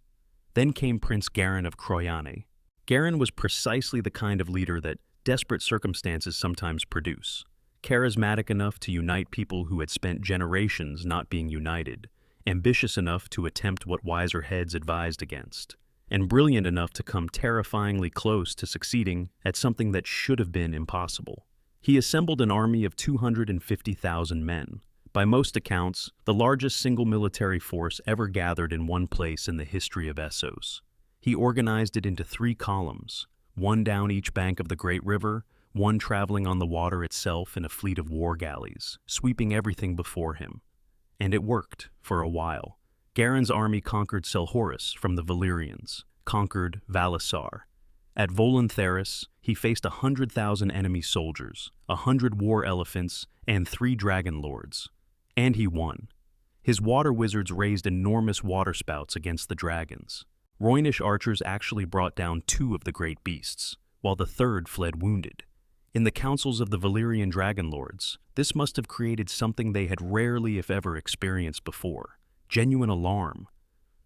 Then came Prince Garin of Croyane. Garin was precisely the kind of leader that desperate circumstances sometimes produce, charismatic enough to unite people who had spent generations not being united, ambitious enough to attempt what wiser heads advised against, and brilliant enough to come terrifyingly close to succeeding at something that should have been impossible. He assembled an army of 250,000 men, by most accounts, the largest single military force ever gathered in one place in the history of Essos. He organized it into 3 columns, one down each bank of the great river, one traveling on the water itself in a fleet of war galleys, sweeping everything before him. And it worked, for a while. Garin's army conquered Selhorus from the Valyrians, conquered Valissar. At Volantheris, he faced 100,000 enemy soldiers, 100 war elephants, and 3 dragon lords. And he won. His water wizards raised enormous waterspouts against the dragons. Rhoynish archers actually brought down 2 of the great beasts, while the 3rd fled wounded. In the councils of the Valyrian dragon lords, this must have created something they had rarely, if ever, experienced before. Genuine alarm.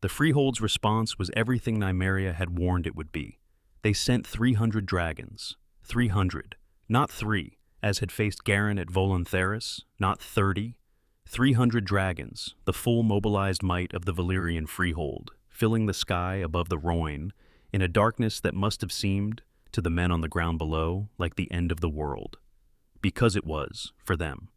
The Freehold's response was everything Nymeria had warned it would be. They sent 300 dragons. 300. Not 3, as had faced Garin at Volantheris, not 30. 300 dragons, the full mobilized might of the Valyrian Freehold, filling the sky above the Rhoyne, in a darkness that must have seemed, to the men on the ground below, like the end of the world. Because it was, for them.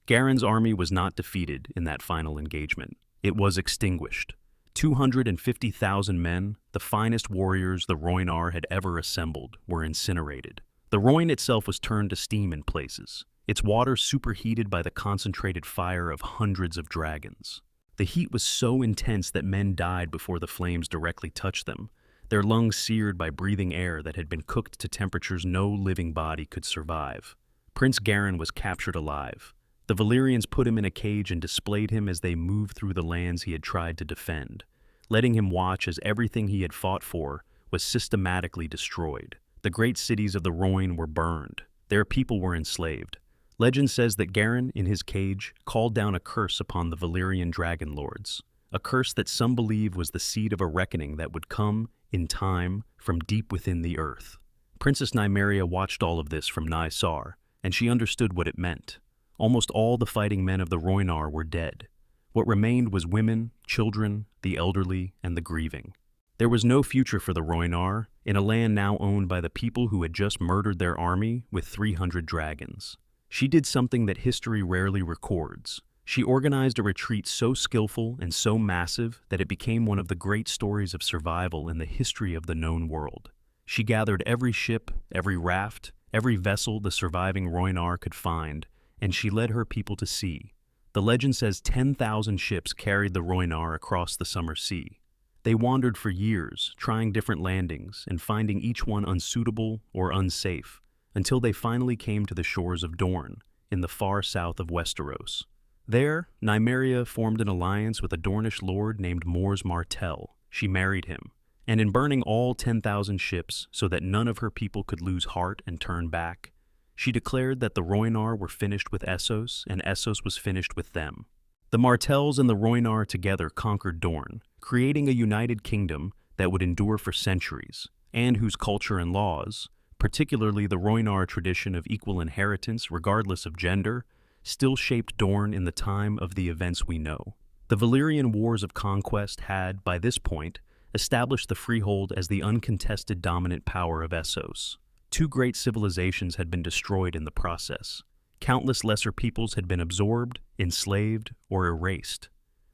Garin's army was not defeated in that final engagement. It was extinguished. 250,000 men, the finest warriors the Rhoynar had ever assembled, were incinerated. The Rhoyne itself was turned to steam in places, its water superheated by the concentrated fire of hundreds of dragons. The heat was so intense that men died before the flames directly touched them, their lungs seared by breathing air that had been cooked to temperatures no living body could survive. Prince Garin was captured alive. The Valyrians put him in a cage and displayed him as they moved through the lands he had tried to defend, letting him watch as everything he had fought for was systematically destroyed. The great cities of the Rhoyne were burned. Their people were enslaved. Legend says that Garin, in his cage, called down a curse upon the Valyrian dragon lords, a curse that some believe was the seed of a reckoning that would come, in time, from deep within the earth. Princess Nymeria watched all of this from Nysar, and she understood what it meant. Almost all the fighting men of the Rhoynar were dead. What remained was women, children, the elderly, and the grieving. There was no future for the Rhoynar, in a land now owned by the people who had just murdered their army with 300 dragons. She did something that history rarely records. She organized a retreat so skillful and so massive that it became one of the great stories of survival in the history of the known world. She gathered every ship, every raft, every vessel the surviving Rhoynar could find, and she led her people to sea. The legend says 10,000 ships carried the Rhoynar across the summer sea. They wandered for years, trying different landings and finding each one unsuitable or unsafe, until they finally came to the shores of Dorne, in the far south of Westeros. There, Nymeria formed an alliance with a Dornish lord named Mors Martell. She married him, and in burning all 10,000 ships so that none of her people could lose heart and turn back, She declared that the Rhoynar were finished with Essos, and Essos was finished with them. The Martells and the Rhoynar together conquered Dorne, creating a united kingdom that would endure for centuries, and whose culture and laws, particularly the Rhoynar tradition of equal inheritance regardless of gender, still shaped Dorne in the time of the events we know. The Valyrian Wars of Conquest had, by this point, established the Freehold as the uncontested dominant power of Essos. Two great civilizations had been destroyed in the process. Countless lesser peoples had been absorbed, enslaved, or erased.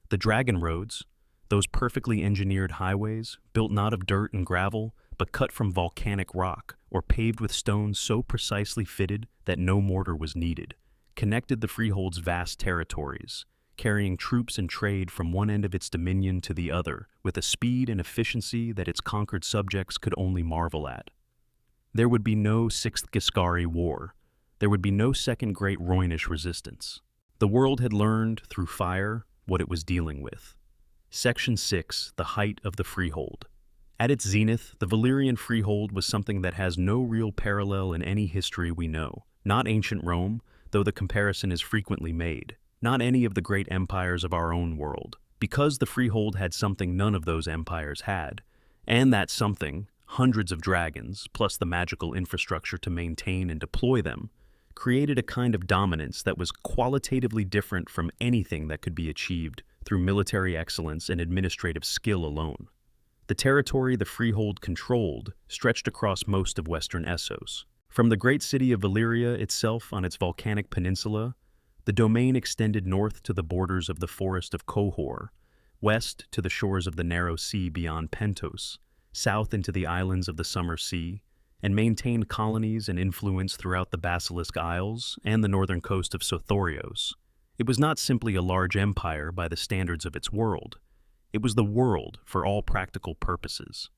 The Dragon Roads, those perfectly engineered highways, built not of dirt and gravel, but cut from volcanic rock, or paved with stones so precisely fitted that no mortar was needed, connected the Freehold's vast territories, carrying troops and trade from one end of its dominion to the other, with a speed and efficiency that its conquered subjects could only marvel at. There would be no Sixth Giscari War. There would be no Second Great Rhoynish Resistance. The world had learned, through fire, what it was dealing with. Section 6, the height of the Freehold. At its zenith, the Valyrian Freehold was something that has no real parallel in any history we know. Not ancient Rome, though the comparison is frequently made. Not any of the great empires of our own world. Because the Freehold had something none of those empires had, and that something, hundreds of dragons, plus the magical infrastructure to maintain and deploy them, created a kind of dominance that was qualitatively different from anything that could be achieved through military excellence and administrative skill alone. The territory the Freehold controlled stretched across most of western Essos. From the great city of Valyria itself on its volcanic peninsula, the domain extended north to the borders of the forest of Qohor, west to the shores of the narrow sea beyond Pentos, south into the islands of the Summer Sea, and maintained colonies and influence throughout the Basilisk Isles and the northern coast of Sothorios. It was not simply a large empire by the standards of its world. It was the world for all practical purposes.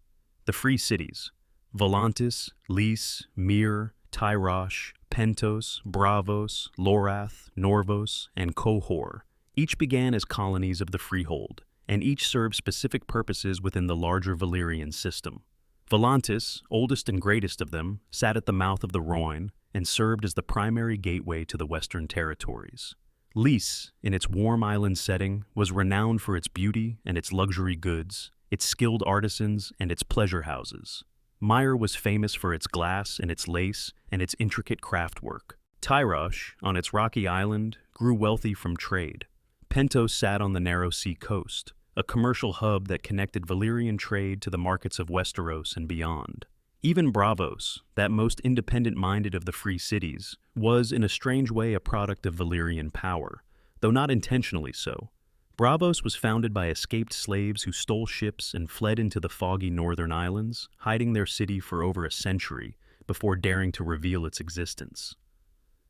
The free cities, Volantis, Lys, Myr, Tyrosh, Pentos, Bravos, Lorath, Norvos, and Qohor, each began as colonies of the Freehold, and each served specific purposes within the larger Valyrian system. Volantis, oldest and greatest of them, sat at the mouth of the Rhoyne and served as the primary gateway to the western territories. Lys, in its warm island setting, was renowned for its beauty and its luxury goods, its skilled artisans, and its pleasure houses. Myr was famous for its glass and its lace and its intricate craftwork. Tyrosh, on its rocky island, grew wealthy from trade. Pentos sat on the narrow sea coast, a commercial hub that connected Valyrian trade to the markets of Westeros and beyond. Even Bravos, that most independent-minded of the free cities, was in a strange way a product of Valyrian power, though not intentionally so. Bravos was founded by escaped slaves who stole ships and fled into the foggy northern islands, hiding their city for over a century before daring to reveal its existence.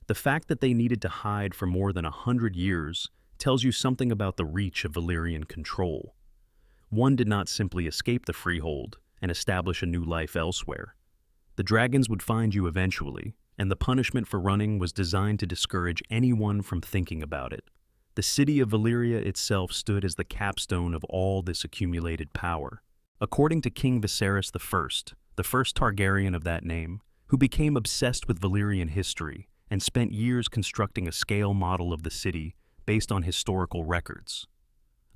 The fact that they needed to hide for more than 100 years tells you something about the reach of Valyrian control. One did not simply escape the Freehold and establish a new life elsewhere. The dragons would find you eventually, and the punishment for running was designed to discourage anyone from thinking about it. The city of Valyria itself stood as the capstone of all this accumulated power. According to King Viserys I, the first Targaryen of that name, who became obsessed with Valyrian history and spent years constructing a scale model of the city based on historical records.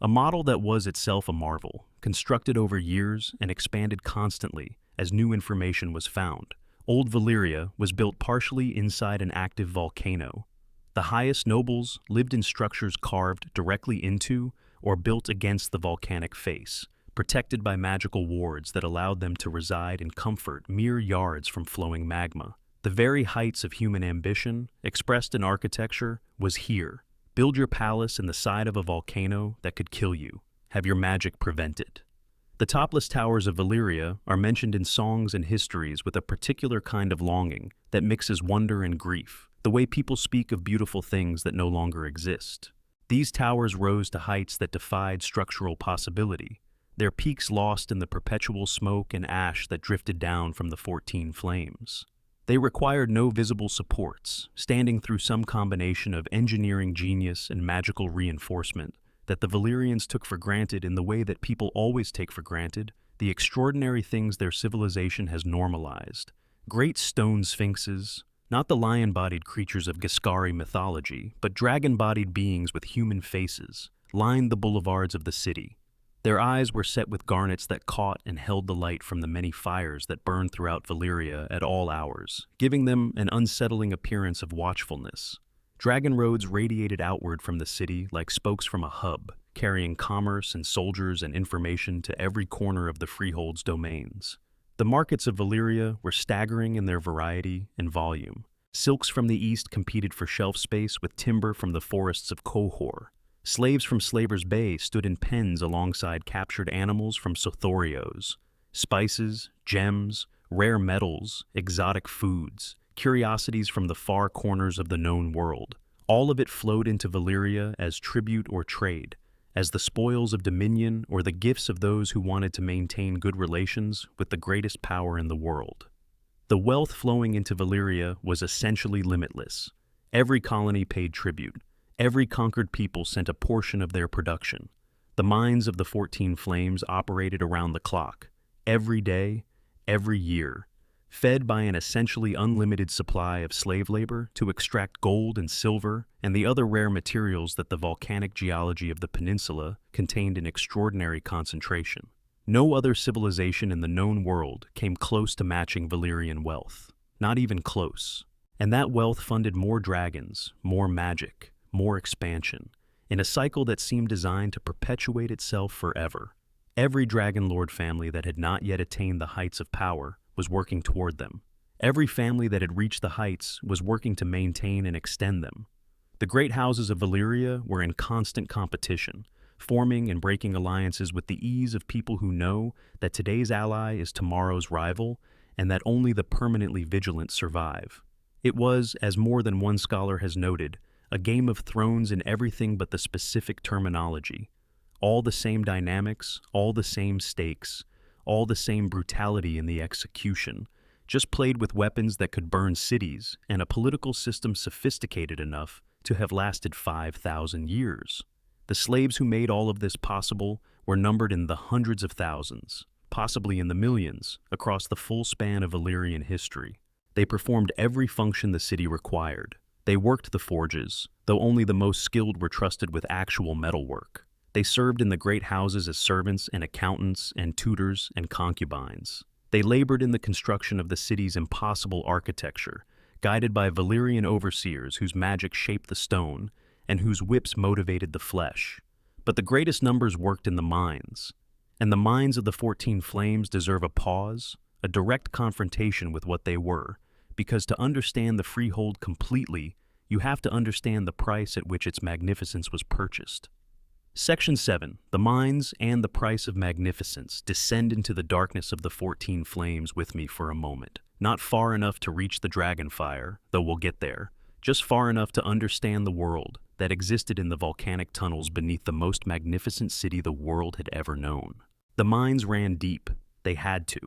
A model that was itself a marvel, constructed over years and expanded constantly as new information was found. Old Valyria was built partially inside an active volcano. The highest nobles lived in structures carved directly into or built against the volcanic face, protected by magical wards that allowed them to reside in comfort mere yards from flowing magma. The very heights of human ambition, expressed in architecture, was here. Build your palace in the side of a volcano that could kill you. Have your magic prevent it. The topless towers of Valyria are mentioned in songs and histories with a particular kind of longing that mixes wonder and grief, the way people speak of beautiful things that no longer exist. These towers rose to heights that defied structural possibility, their peaks lost in the perpetual smoke and ash that drifted down from the 14 flames. They required no visible supports, standing through some combination of engineering genius and magical reinforcement that the Valyrians took for granted in the way that people always take for granted the extraordinary things their civilization has normalized. Great stone sphinxes, Not the lion-bodied creatures of Giscari mythology, but dragon-bodied beings with human faces, lined the boulevards of the city. Their eyes were set with garnets that caught and held the light from the many fires that burned throughout Valyria at all hours, giving them an unsettling appearance of watchfulness. Dragon roads radiated outward from the city like spokes from a hub, carrying commerce and soldiers and information to every corner of the freehold's domains. The markets of Valyria were staggering in their variety and volume. Silks from the east competed for shelf space with timber from the forests of Qohor. Slaves from Slaver's Bay stood in pens alongside captured animals from Sothorios. Spices, gems, rare metals, exotic foods, curiosities from the far corners of the known world. All of it flowed into Valyria as tribute or trade, as the spoils of dominion or the gifts of those who wanted to maintain good relations with the greatest power in the world. The wealth flowing into Valyria was essentially limitless. Every colony paid tribute. Every conquered people sent a portion of their production. The mines of the 14 Flames operated around the clock, every day, every year, fed by an essentially unlimited supply of slave labor to extract gold and silver and the other rare materials that the volcanic geology of the peninsula contained in extraordinary concentration. No other civilization in the known world came close to matching Valyrian wealth, not even close. And that wealth funded more dragons, more magic, more expansion, in a cycle that seemed designed to perpetuate itself forever. Every Dragon Lord family that had not yet attained the heights of power was working toward them. Every family that had reached the heights was working to maintain and extend them. The great houses of Valyria were in constant competition, forming and breaking alliances with the ease of people who know that today's ally is tomorrow's rival and that only the permanently vigilant survive. It was, as more than one scholar has noted, a Game of Thrones in everything but the specific terminology. All the same dynamics, all the same stakes, all the same brutality in the execution, just played with weapons that could burn cities and a political system sophisticated enough to have lasted 5,000 years. The slaves who made all of this possible were numbered in the hundreds of thousands, possibly in the millions, across the full span of Valyrian history. They performed every function the city required. They worked the forges, though only the most skilled were trusted with actual metalwork. They served in the great houses as servants and accountants and tutors and concubines. They labored in the construction of the city's impossible architecture, guided by Valyrian overseers whose magic shaped the stone and whose whips motivated the flesh. But the greatest numbers worked in the mines. And the mines of the 14 Flames deserve a pause, a direct confrontation with what they were, because to understand the freehold completely, you have to understand the price at which its magnificence was purchased. Section 7. The mines and the price of magnificence. Descend into the darkness of the 14 Flames with me for a moment. Not far enough to reach the dragonfire, though we'll get there, just far enough to understand the world that existed in the volcanic tunnels beneath the most magnificent city the world had ever known. The mines ran deep. They had to.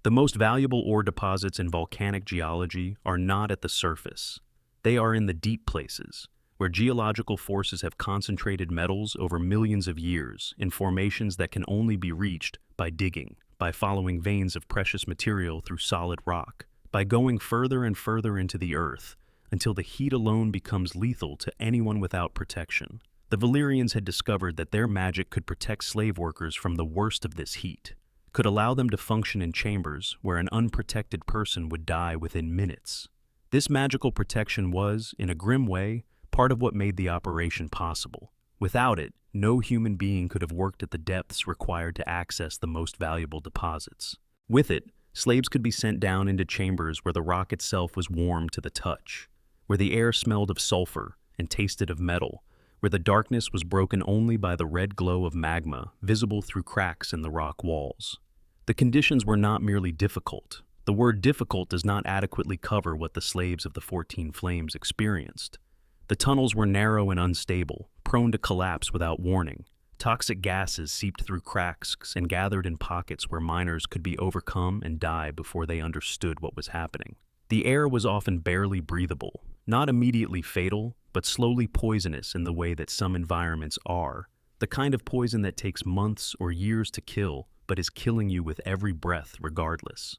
The most valuable ore deposits in volcanic geology are not at the surface. They are in the deep places, where geological forces have concentrated metals over millions of years in formations that can only be reached by digging, by following veins of precious material through solid rock, by going further and further into the earth, until the heat alone becomes lethal to anyone without protection. The Valyrians had discovered that their magic could protect slave workers from the worst of this heat, could allow them to function in chambers where an unprotected person would die within minutes. This magical protection was, in a grim way, part of what made the operation possible. Without it, no human being could have worked at the depths required to access the most valuable deposits. With it, slaves could be sent down into chambers where the rock itself was warm to the touch, where the air smelled of sulfur and tasted of metal, where the darkness was broken only by the red glow of magma visible through cracks in the rock walls. The conditions were not merely difficult. The word difficult does not adequately cover what the slaves of the 14 Flames experienced. The tunnels were narrow and unstable, prone to collapse without warning. Toxic gases seeped through cracks and gathered in pockets where miners could be overcome and die before they understood what was happening. The air was often barely breathable, not immediately fatal, but slowly poisonous in the way that some environments are, the kind of poison that takes months or years to kill, but is killing you with every breath regardless.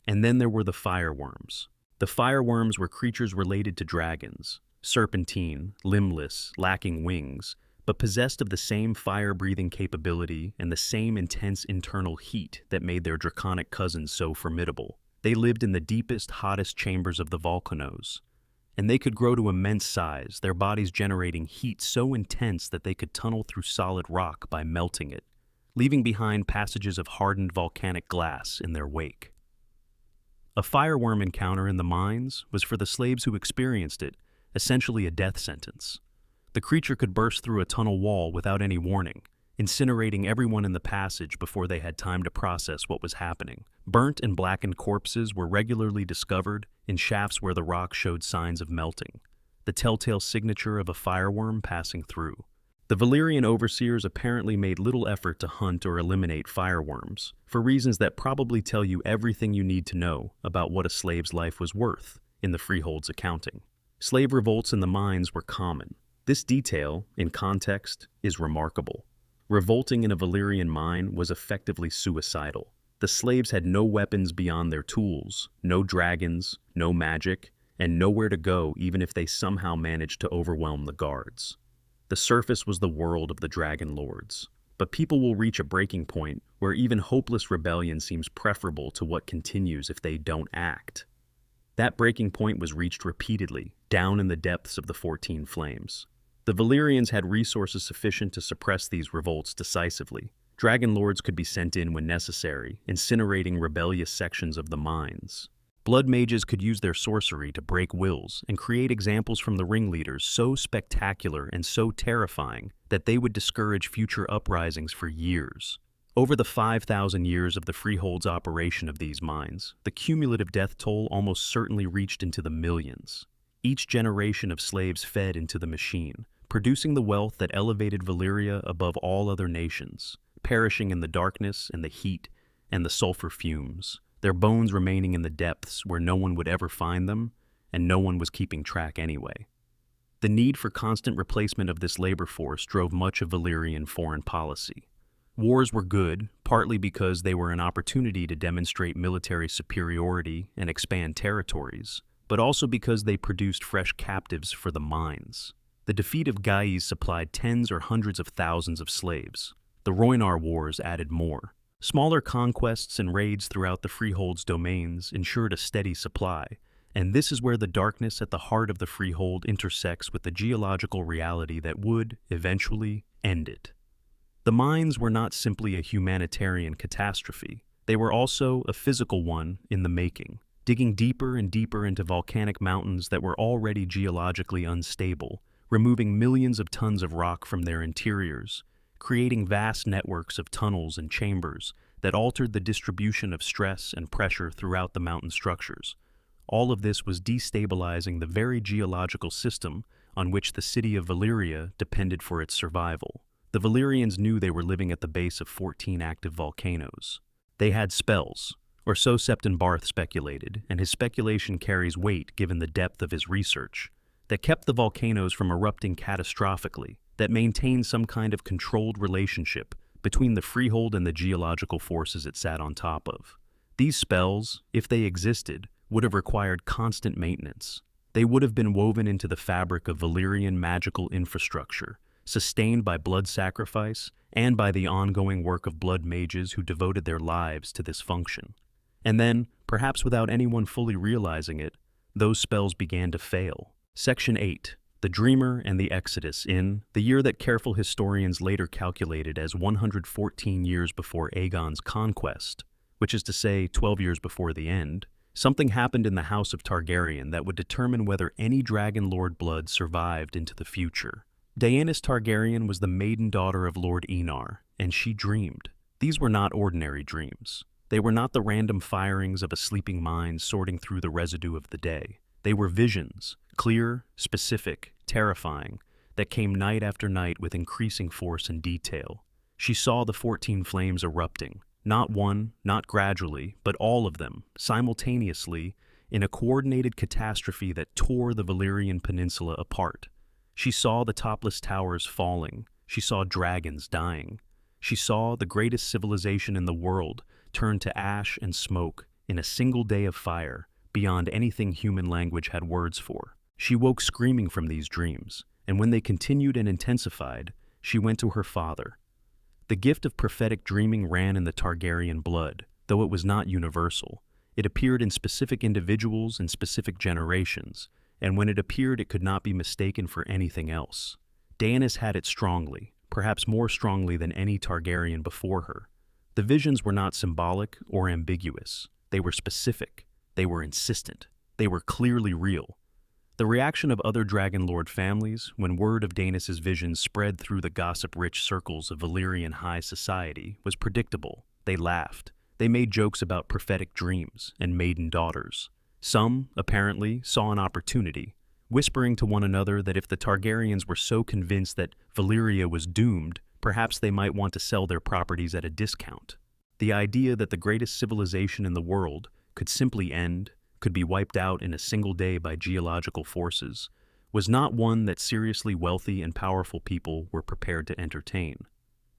And then there were the fireworms. The fireworms were creatures related to dragons, serpentine, limbless, lacking wings, but possessed of the same fire-breathing capability and the same intense internal heat that made their draconic cousins so formidable. They lived in the deepest, hottest chambers of the volcanoes, and they could grow to immense size, their bodies generating heat so intense that they could tunnel through solid rock by melting it, leaving behind passages of hardened volcanic glass in their wake. A fireworm encounter in the mines was for the slaves who experienced it, essentially a death sentence. The creature could burst through a tunnel wall without any warning, incinerating everyone in the passage before they had time to process what was happening. Burnt and blackened corpses were regularly discovered in shafts where the rock showed signs of melting, the telltale signature of a fireworm passing through. The Valyrian overseers apparently made little effort to hunt or eliminate fireworms, for reasons that probably tell you everything you need to know about what a slave's life was worth in the freehold's accounting. Slave revolts in the mines were common. This detail, in context, is remarkable. Revolting in a Valyrian mine was effectively suicidal. The slaves had no weapons beyond their tools, no dragons, no magic, and nowhere to go even if they somehow managed to overwhelm the guards. The surface was the world of the dragon lords, but people will reach a breaking point where even hopeless rebellion seems preferable to what continues if they don't act. That breaking point was reached repeatedly, down in the depths of the 14 Flames. The Valyrians had resources sufficient to suppress these revolts decisively. Dragon lords could be sent in when necessary, incinerating rebellious sections of the mines. Blood mages could use their sorcery to break wills and create examples from the ringleaders so spectacular and so terrifying that they would discourage future uprisings for years. Over the 5,000 years of the freehold's operation of these mines, the cumulative death toll almost certainly reached into the millions. Each generation of slaves fed into the machine, producing the wealth that elevated Valyria above all other nations, perishing in the darkness and the heat and the sulfur fumes, their bones remaining in the depths where no one would ever find them, and no one was keeping track anyway. The need for constant replacement of this labor force drove much of Valyrian foreign policy. Wars were good, partly because they were an opportunity to demonstrate military superiority and expand territories, but also because they produced fresh captives for the mines. The defeat of Gaiz supplied tens or hundreds of thousands of slaves. The Rhoynar Wars added more. Smaller conquests and raids throughout the freehold's domains ensured a steady supply, and this is where the darkness at the heart of the freehold intersects with the geological reality that would, eventually, end it. The mines were not simply a humanitarian catastrophe. They were also a physical one in the making, digging deeper and deeper into volcanic mountains that were already geologically unstable, removing millions of tons of rock from their interiors, creating vast networks of tunnels and chambers that altered the distribution of stress and pressure throughout the mountain structures. All of this was destabilizing the very geological system on which the city of Valyria depended for its survival. The Valyrians knew they were living at the base of 14 active volcanoes. They had spells, or so Septon Barth speculated, and his speculation carries weight given the depth of his research, that kept the volcanoes from erupting catastrophically, that maintained some kind of controlled relationship between the freehold and the geological forces it sat on top of. These spells, if they existed, would have required constant maintenance. They would have been woven into the fabric of Valyrian magical infrastructure, sustained by blood sacrifice and by the ongoing work of blood mages who devoted their lives to this function. And then, perhaps without anyone fully realizing it, those spells began to fail. Section 8. The Dreamer and the Exodus in the year that careful historians later calculated as 114 years before Aegon's conquest, which is to say 12 years before the end, something happened in the House of Targaryen that would determine whether any Dragon Lord blood survived into the future. Daenerys Targaryen was the maiden daughter of Lord Enar, and she dreamed. These were not ordinary dreams. They were not the random firings of a sleeping mind sorting through the residue of the day. They were visions, clear, specific, terrifying, that came night after night with increasing force and detail. She saw the 14 flames erupting, not one, not gradually, but all of them, simultaneously, in a coordinated catastrophe that tore the Valyrian peninsula apart. She saw the topless towers falling. She saw dragons dying. She saw the greatest civilization in the world turn to ash and smoke in a single day of fire, beyond anything human language had words for. She woke screaming from these dreams, and when they continued and intensified, she went to her father. The gift of prophetic dreaming ran in the Targaryen blood, though it was not universal. It appeared in specific individuals and specific generations, and when it appeared it could not be mistaken for anything else. Daenerys had it strongly, perhaps more strongly than any Targaryen before her. The visions were not symbolic or ambiguous. They were specific. They were insistent. They were clearly real. The reaction of other Dragon Lord families when word of Daenerys' visions spread through the gossip-rich circles of Valyrian high society was predictable. They laughed. They made jokes about prophetic dreams and maiden daughters. Some, apparently, saw an opportunity, whispering to one another that if the Targaryens were so convinced that Valyria was doomed, perhaps they might want to sell their properties at a discount. The idea that the greatest civilization in the world could simply end, could be wiped out in a single day by geological forces, was not one that seriously wealthy and powerful people were prepared to entertain.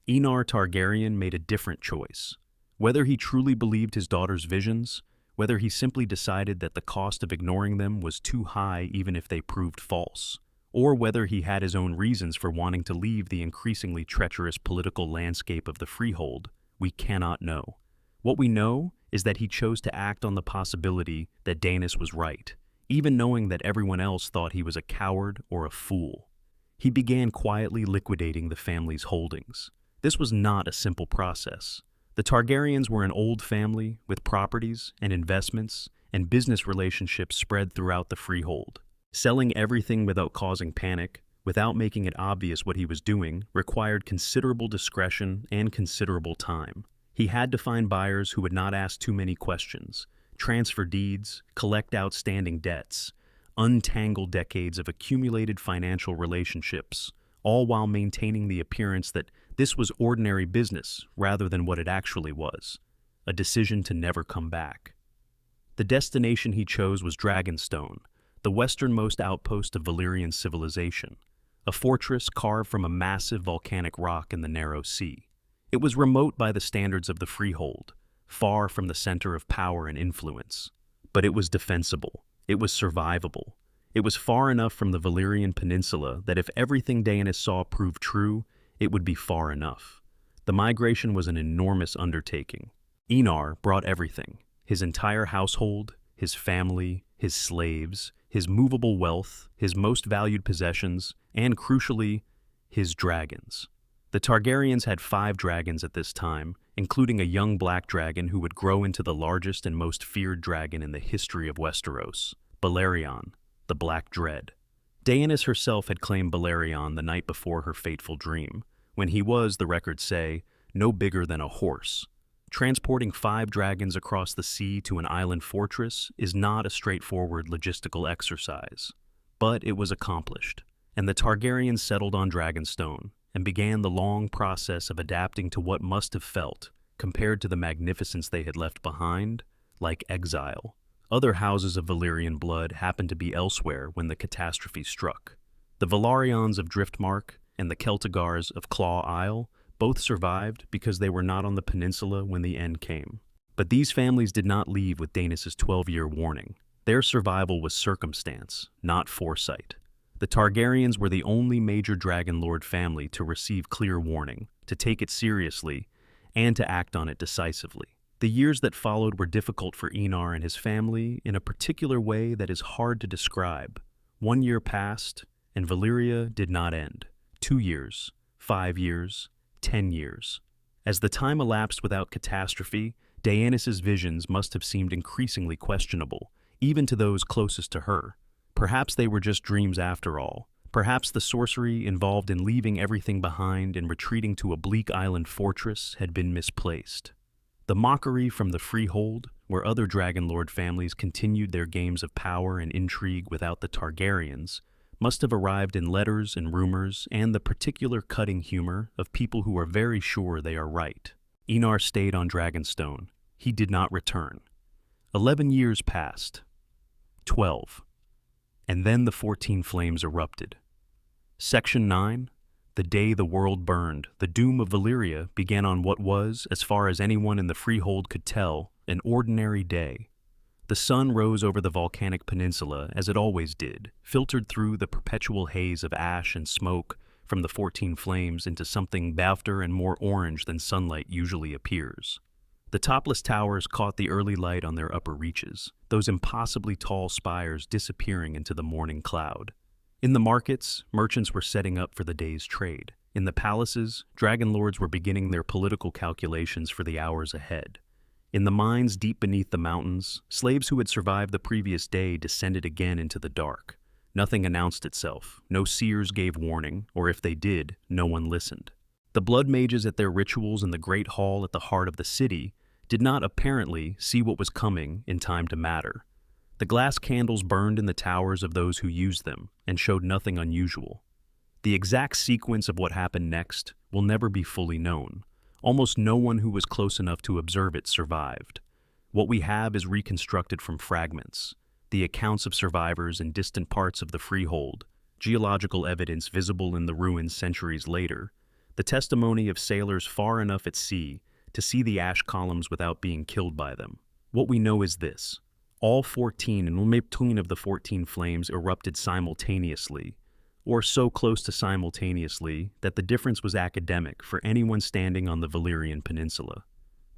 Aenar Targaryen made a different choice. Whether he truly believed his daughter's visions, whether he simply decided that the cost of ignoring them was too high even if they proved false, or whether he had his own reasons for wanting to leave the increasingly treacherous political landscape of the Freehold, we cannot know. What we know is that he chose to act on the possibility that Daenerys was right, even knowing that everyone else thought he was a coward or a fool. He began quietly liquidating the family's holdings. This was not a simple process. The Targaryens were an old family with properties and investments and business relationships spread throughout the Freehold. Selling everything without causing panic, without making it obvious what he was doing, required considerable discretion and considerable time. He had to find buyers who would not ask too many questions, transfer deeds, collect outstanding debts, untangle decades of accumulated financial relationships, all while maintaining the appearance that this was ordinary business rather than what it actually was, a decision to never come back. The destination he chose was Dragonstone, the westernmost outpost of Valyrian civilization, a fortress carved from a massive volcanic rock in the narrow sea. It was remote by the standards of the Freehold, far from the center of power and influence. But it was defensible. It was survivable. It was far enough from the Valyrian peninsula that if everything Daenerys saw proved true, it would be far enough. The migration was an enormous undertaking. Aenar brought everything: his entire household, his family, his slaves, his movable wealth, his most valued possessions, and crucially, his dragons. The Targaryens had 5 dragons at this time, including a young black dragon who would grow into the largest and most feared dragon in the history of Westeros, Balerion, the Black Dread. Daenerys herself had claimed Balerion the night before her fateful dream, when he was, the records say, no bigger than a horse. Transporting 5 dragons across the sea to an island fortress is not a straightforward logistical exercise. But it was accomplished, and the Targaryens settled on Dragonstone and began the long process of adapting to what must have felt, compared to the magnificence they had left behind, like exile. Other houses of Valyrian blood happened to be elsewhere when the catastrophe struck. The Velaryons of Driftmark and the Celtigars of Claw Isle both survived because they were not on the peninsula when the end came. But these families did not leave with Daenerys' 12-year warning. Their survival was circumstance, not foresight. The Targaryens were the only major Dragon Lord family to receive clear warning, to take it seriously, and to act on it decisively. The years that followed were difficult for Aenar and his family in a particular way that is hard to describe. 1 year passed, and Valyria did not end. 2 years, 5 years, 10 years. As the time elapsed without catastrophe, Daenerys' visions must have seemed increasingly questionable, even to those closest to her. Perhaps they were just dreams after all. Perhaps the sorcery involved in leaving everything behind and retreating to a bleak island fortress had been misplaced. The mockery from the Freehold, where other Dragon Lord families continued their games of power and intrigue without the Targaryens, must have arrived in letters and rumors and the particular cutting humor of people who are very sure they are right. Aenar stayed on Dragonstone. He did not return. 11 years passed. 12. And then the 14 flames erupted. Section 9. The day the world burned, the doom of Valyria began on what was, as far as anyone in the Freehold could tell, an ordinary day. The sun rose over the volcanic peninsula as it always did, filtered through the perpetual haze of ash and smoke from the 14 flames into something softer and more orange than sunlight usually appears. The topless towers caught the early light on their upper reaches, those impossibly tall spires disappearing into the morning cloud. In the markets, merchants were setting up for the day's trade. In the palaces, dragon lords were beginning their political calculations for the hours ahead. In the mines deep beneath the mountains, slaves who had survived the previous day descended again into the dark. Nothing announced itself, no seers gave warning, or if they did, no one listened. The blood mages at their rituals in the great hall at the heart of the city did not apparently see what was coming in time to matter. The glass candles burned in the towers of those who used them and showed nothing unusual. The exact sequence of what happened next will never be fully known. Almost no one who was close enough to observe it survived. What we have is reconstructed from fragments, the accounts of survivors in distant parts of the freehold, geological evidence visible in the ruins centuries later, the testimony of sailors far enough at sea to see the ash columns without being killed by them. What we know is this: all 14 and between of the 14 flames erupted simultaneously, or so close to simultaneously that the difference was academic for anyone standing on the Valyrian peninsula.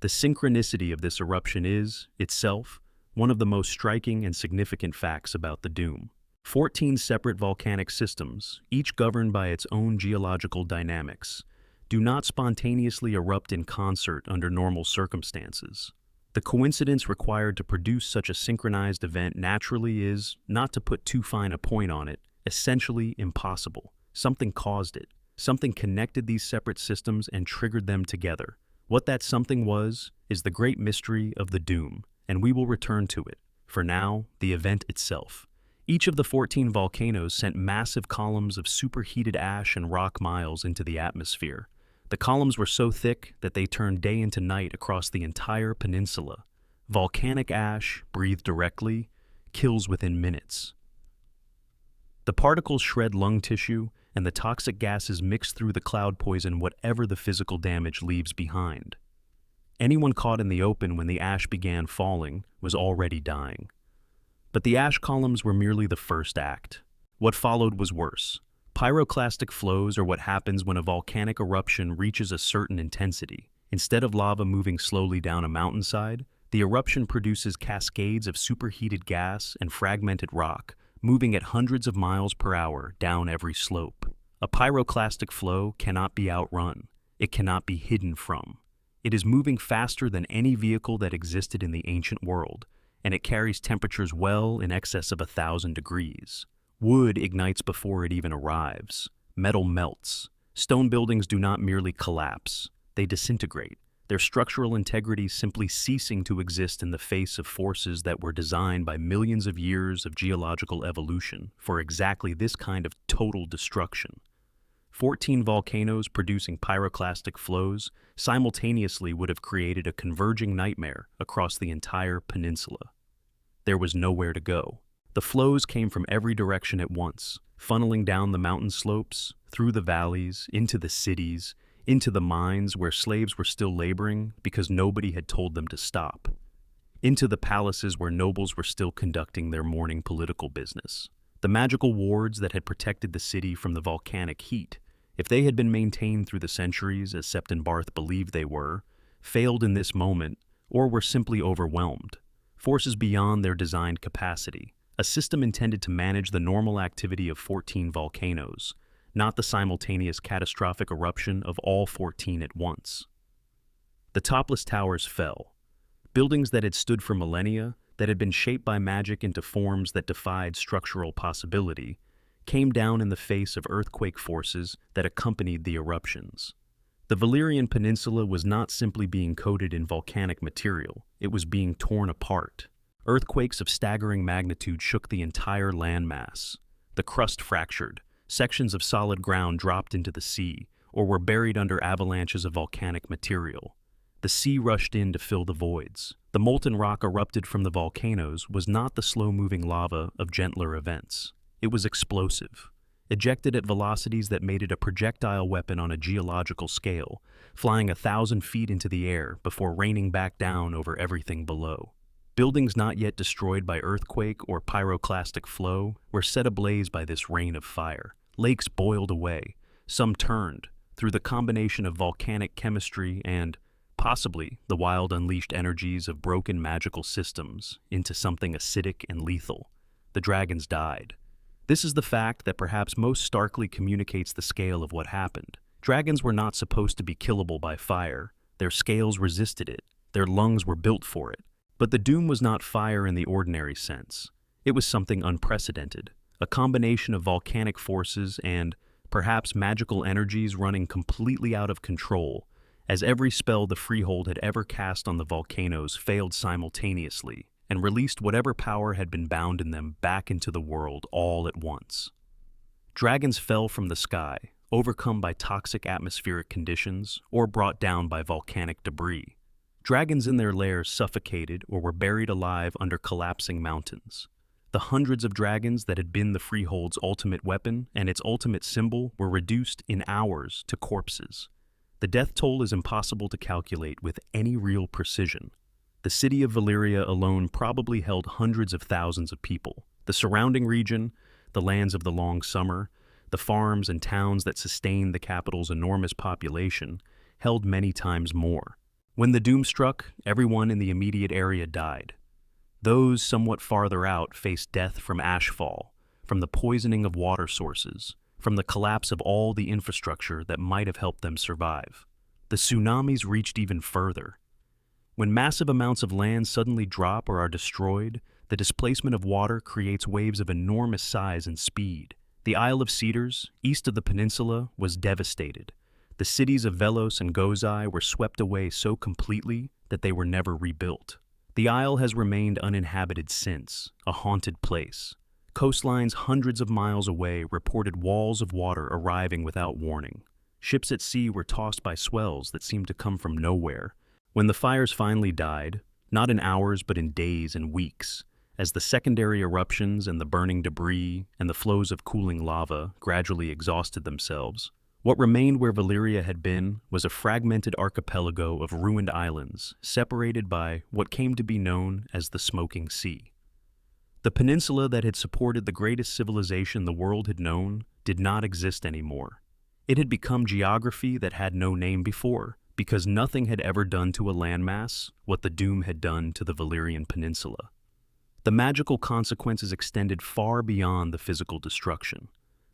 The synchronicity of this eruption is, itself, one of the most striking and significant facts about the Doom. 14 separate volcanic systems, each governed by its own geological dynamics, do not spontaneously erupt in concert under normal circumstances. The coincidence required to produce such a synchronized event naturally is, not to put too fine a point on it, essentially impossible. Something caused it. Something connected these separate systems and triggered them together. What that something was is the great mystery of the Doom, and we will return to it. For now, the event itself. Each of the 14 volcanoes sent massive columns of superheated ash and rock miles into the atmosphere. The columns were so thick that they turned day into night across the entire peninsula. Volcanic ash, breathed directly, kills within minutes. The particles shred lung tissue, and the toxic gases mix through the cloud poison whatever the physical damage leaves behind. Anyone caught in the open when the ash began falling was already dying. But the ash columns were merely the first act. What followed was worse. Pyroclastic flows are what happens when a volcanic eruption reaches a certain intensity. Instead of lava moving slowly down a mountainside, the eruption produces cascades of superheated gas and fragmented rock, moving at hundreds of miles per hour down every slope. A pyroclastic flow cannot be outrun. It cannot be hidden from. It is moving faster than any vehicle that existed in the ancient world, and it carries temperatures well in excess of 1,000 degrees. Wood ignites before it even arrives. Metal melts. Stone buildings do not merely collapse. They disintegrate, their structural integrity simply ceasing to exist in the face of forces that were designed by millions of years of geological evolution for exactly this kind of total destruction. 14 volcanoes producing pyroclastic flows simultaneously would have created a converging nightmare across the entire peninsula. There was nowhere to go. The flows came from every direction at once, funneling down the mountain slopes, through the valleys, into the cities, into the mines where slaves were still laboring because nobody had told them to stop, into the palaces where nobles were still conducting their morning political business. The magical wards that had protected the city from the volcanic heat, if they had been maintained through the centuries as Septon Barth believed they were, failed in this moment or were simply overwhelmed. Forces beyond their designed capacity. A system intended to manage the normal activity of 14 volcanoes, not the simultaneous catastrophic eruption of all 14 at once. The topless towers fell. Buildings that had stood for millennia, that had been shaped by magic into forms that defied structural possibility, came down in the face of earthquake forces that accompanied the eruptions. The Valyrian Peninsula was not simply being coated in volcanic material, it was being torn apart. Earthquakes of staggering magnitude shook the entire landmass. The crust fractured, sections of solid ground dropped into the sea, or were buried under avalanches of volcanic material. The sea rushed in to fill the voids. The molten rock erupted from the volcanoes was not the slow-moving lava of gentler events. It was explosive, ejected at velocities that made it a projectile weapon on a geological scale, flying 1,000 feet into the air before raining back down over everything below. Buildings not yet destroyed by earthquake or pyroclastic flow were set ablaze by this rain of fire. Lakes boiled away, some turned, through the combination of volcanic chemistry and, possibly, the wild unleashed energies of broken magical systems into something acidic and lethal. The dragons died. This is the fact that perhaps most starkly communicates the scale of what happened. Dragons were not supposed to be killable by fire. Their scales resisted it. Their lungs were built for it. But the doom was not fire in the ordinary sense. It was something unprecedented, a combination of volcanic forces and, perhaps, magical energies running completely out of control, as every spell the Freehold had ever cast on the volcanoes failed simultaneously and released whatever power had been bound in them back into the world all at once. Dragons fell from the sky, overcome by toxic atmospheric conditions or brought down by volcanic debris. Dragons in their lairs suffocated or were buried alive under collapsing mountains. The hundreds of dragons that had been the Freehold's ultimate weapon and its ultimate symbol were reduced in hours to corpses. The death toll is impossible to calculate with any real precision. The city of Valyria alone probably held hundreds of thousands of people. The surrounding region, the lands of the long summer, the farms and towns that sustained the capital's enormous population, held many times more. When the doom struck, everyone in the immediate area died. Those somewhat farther out faced death from ashfall, from the poisoning of water sources, from the collapse of all the infrastructure that might have helped them survive. The tsunamis reached even further. When massive amounts of land suddenly drop or are destroyed, the displacement of water creates waves of enormous size and speed. The Isle of Cedars, east of the peninsula, was devastated. The cities of Velos and Gozai were swept away so completely that they were never rebuilt. The isle has remained uninhabited since, a haunted place. Coastlines hundreds of miles away reported walls of water arriving without warning. Ships at sea were tossed by swells that seemed to come from nowhere. When the fires finally died, not in hours but in days and weeks, as the secondary eruptions and the burning debris and the flows of cooling lava gradually exhausted themselves, what remained where Valyria had been was a fragmented archipelago of ruined islands, separated by what came to be known as the Smoking Sea. The peninsula that had supported the greatest civilization the world had known did not exist anymore. It had become geography that had no name before, because nothing had ever done to a landmass what the doom had done to the Valyrian peninsula. The magical consequences extended far beyond the physical destruction.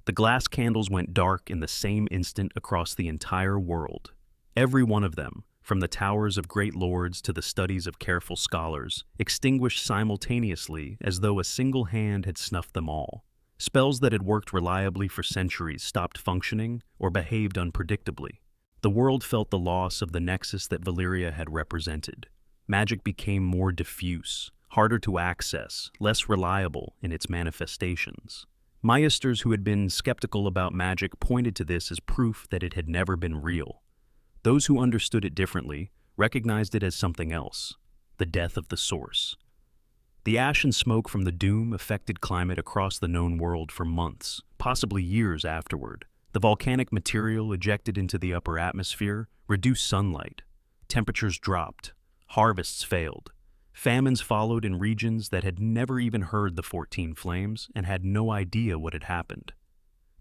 The glass candles went dark in the same instant across the entire world. Every one of them, from the towers of great lords to the studies of careful scholars, extinguished simultaneously as though a single hand had snuffed them all. Spells that had worked reliably for centuries stopped functioning or behaved unpredictably. The world felt the loss of the nexus that Valyria had represented. Magic became more diffuse, harder to access, less reliable in its manifestations. Maesters who had been skeptical about magic pointed to this as proof that it had never been real. Those who understood it differently recognized it as something else, the death of the source. The ash and smoke from the doom affected climate across the known world for months, possibly years afterward. The volcanic material ejected into the upper atmosphere reduced sunlight. Temperatures dropped. Harvests failed. Famines followed in regions that had never even heard the 14 flames and had no idea what had happened.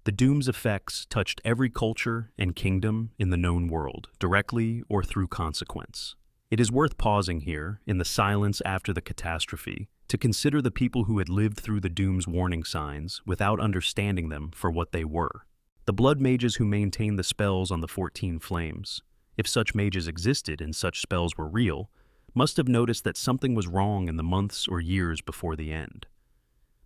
The doom's effects touched every culture and kingdom in the known world, directly or through consequence. It is worth pausing here, in the silence after the catastrophe, to consider the people who had lived through the doom's warning signs without understanding them for what they were. The blood mages who maintained the spells on the 14 flames, if such mages existed and such spells were real, must have noticed that something was wrong in the months or years before the end.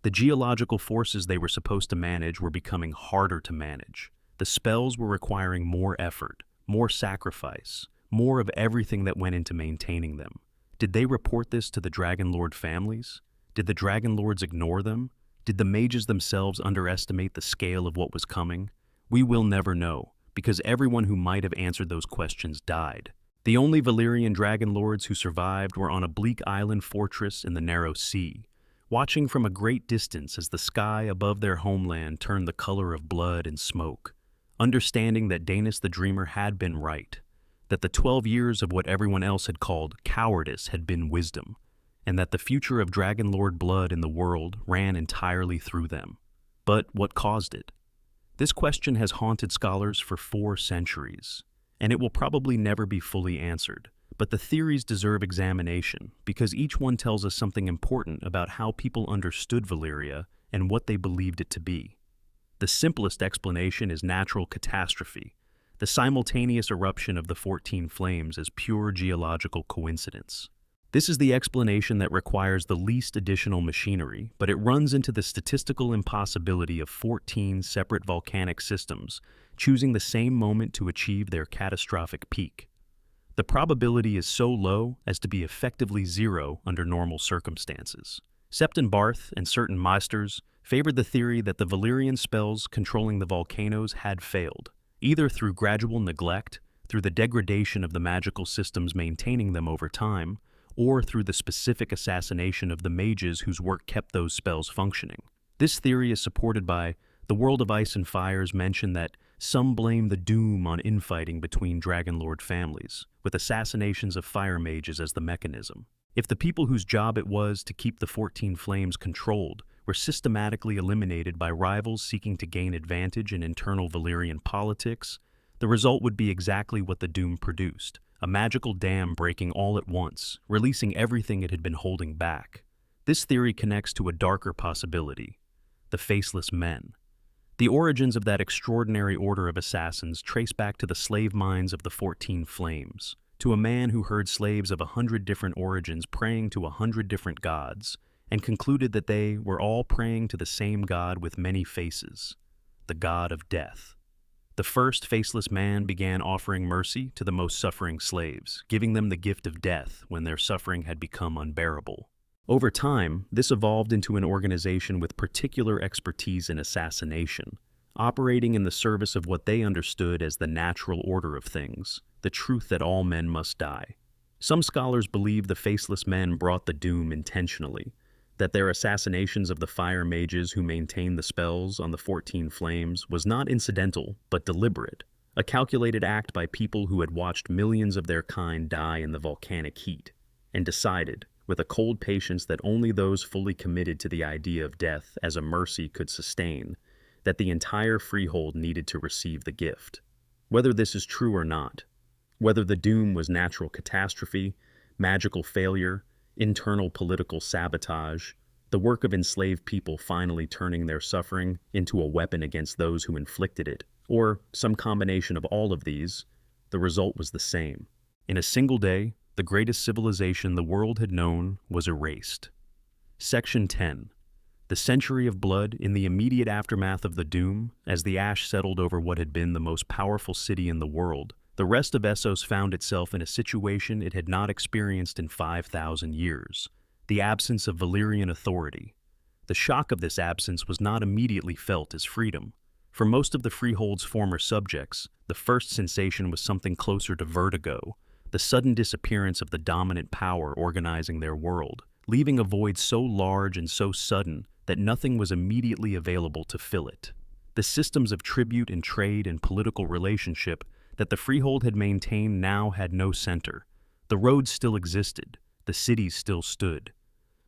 The geological forces they were supposed to manage were becoming harder to manage. The spells were requiring more effort, more sacrifice, more of everything that went into maintaining them. Did they report this to the Dragon Lord families? Did the Dragon Lords ignore them? Did the mages themselves underestimate the scale of what was coming? We will never know, because everyone who might have answered those questions died. The only Valyrian dragon lords who survived were on a bleak island fortress in the narrow sea, watching from a great distance as the sky above their homeland turned the color of blood and smoke, understanding that Daenerys the Dreamer had been right, that the 12 years of what everyone else had called cowardice had been wisdom, and that the future of Dragonlord blood in the world ran entirely through them. But what caused it? This question has haunted scholars for 4 centuries, and it will probably never be fully answered. But the theories deserve examination because each one tells us something important about how people understood Valyria and what they believed it to be. The simplest explanation is natural catastrophe. The simultaneous eruption of the 14 flames is pure geological coincidence. This is the explanation that requires the least additional machinery, but it runs into the statistical impossibility of 14 separate volcanic systems choosing the same moment to achieve their catastrophic peak. The probability is so low as to be effectively zero under normal circumstances. Septon Barth and certain Meisters favored the theory that the Valyrian spells controlling the volcanoes had failed, either through gradual neglect, through the degradation of the magical systems maintaining them over time, or through the specific assassination of the mages whose work kept those spells functioning. This theory is supported by the World of Ice and Fire's mention that some blame the doom on infighting between Dragonlord families, with assassinations of fire mages as the mechanism. If the people whose job it was to keep the 14 flames controlled were systematically eliminated by rivals seeking to gain advantage in internal Valyrian politics, the result would be exactly what the doom produced, a magical dam breaking all at once, releasing everything it had been holding back. This theory connects to a darker possibility: the Faceless Men. The origins of that extraordinary order of assassins trace back to the slave minds of the 14 Flames, to a man who heard slaves of 100 different origins praying to 100 different gods, and concluded that they were all praying to the same god with many faces, the god of death. The first faceless man began offering mercy to the most suffering slaves, giving them the gift of death when their suffering had become unbearable. Over time, this evolved into an organization with particular expertise in assassination, operating in the service of what they understood as the natural order of things, the truth that all men must die. Some scholars believe the Faceless Men brought the doom intentionally, that their assassinations of the fire mages who maintained the spells on the 14 Flames was not incidental but deliberate, a calculated act by people who had watched millions of their kind die in the volcanic heat, and decided, with a cold patience that only those fully committed to the idea of death as a mercy could sustain, that the entire freehold needed to receive the gift. Whether this is true or not, whether the doom was natural catastrophe, magical failure, internal political sabotage, the work of enslaved people finally turning their suffering into a weapon against those who inflicted it, or some combination of all of these, the result was the same. In a single day, the greatest civilization the world had known was erased. Section 10. The century of blood in the immediate aftermath of the doom, as the ash settled over what had been the most powerful city in the world, the rest of Essos found itself in a situation it had not experienced in 5,000 years, the absence of Valyrian authority. The shock of this absence was not immediately felt as freedom. For most of the freehold's former subjects, the first sensation was something closer to vertigo, the sudden disappearance of the dominant power organizing their world, leaving a void so large and so sudden that nothing was immediately available to fill it. The systems of tribute and trade and political relationship that the freehold had maintained now had no center. The roads still existed, the cities still stood.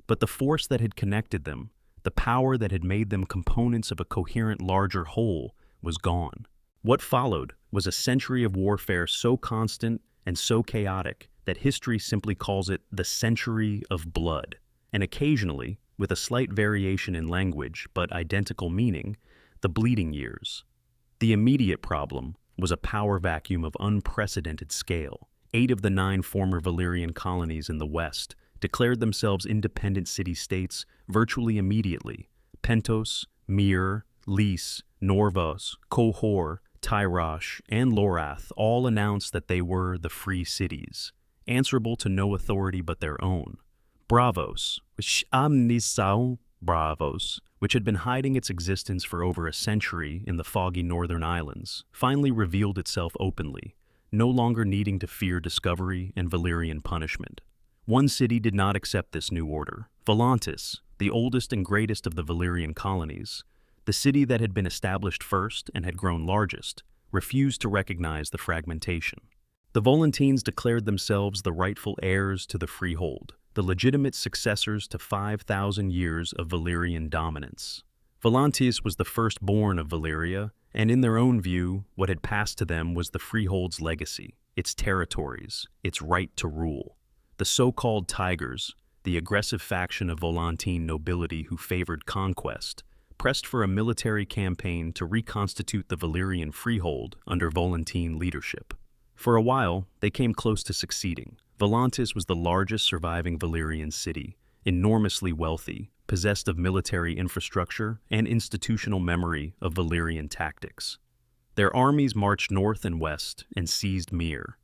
But the force that had connected them, the power that had made them components of a coherent larger whole, was gone. What followed was a century of warfare so constant and so chaotic that history simply calls it the century of blood, and occasionally, with a slight variation in language but identical meaning, the bleeding years. The immediate problem was a power vacuum of unprecedented scale. 8 of the 9 former Valyrian colonies in the west declared themselves independent city-states virtually immediately. Pentos, Myr, Lys, Norvos, Qohor, Tyrosh, and Lorath all announced that they were the free cities, answerable to no authority but their own. Bravos, which had been hiding its existence for over a century in the foggy northern islands, finally revealed itself openly, no longer needing to fear discovery and Valyrian punishment. One city did not accept this new order. Volantis, the oldest and greatest of the Valyrian colonies, the city that had been established first and had grown largest, refused to recognize the fragmentation. The Volantines declared themselves the rightful heirs to the freehold, the legitimate successors to 5,000 years of Valyrian dominance. Volantis was the firstborn of Valyria, and in their own view, what had passed to them was the freehold's legacy, its territories, its right to rule. The so-called Tigers, the aggressive faction of Volantine nobility who favored conquest, pressed for a military campaign to reconstitute the Valyrian freehold under Volantine leadership. For a while, they came close to succeeding. Volantis was the largest surviving Valyrian city, enormously wealthy, possessed of military infrastructure and institutional memory of Valyrian tactics. Their armies marched north and west and seized Myr.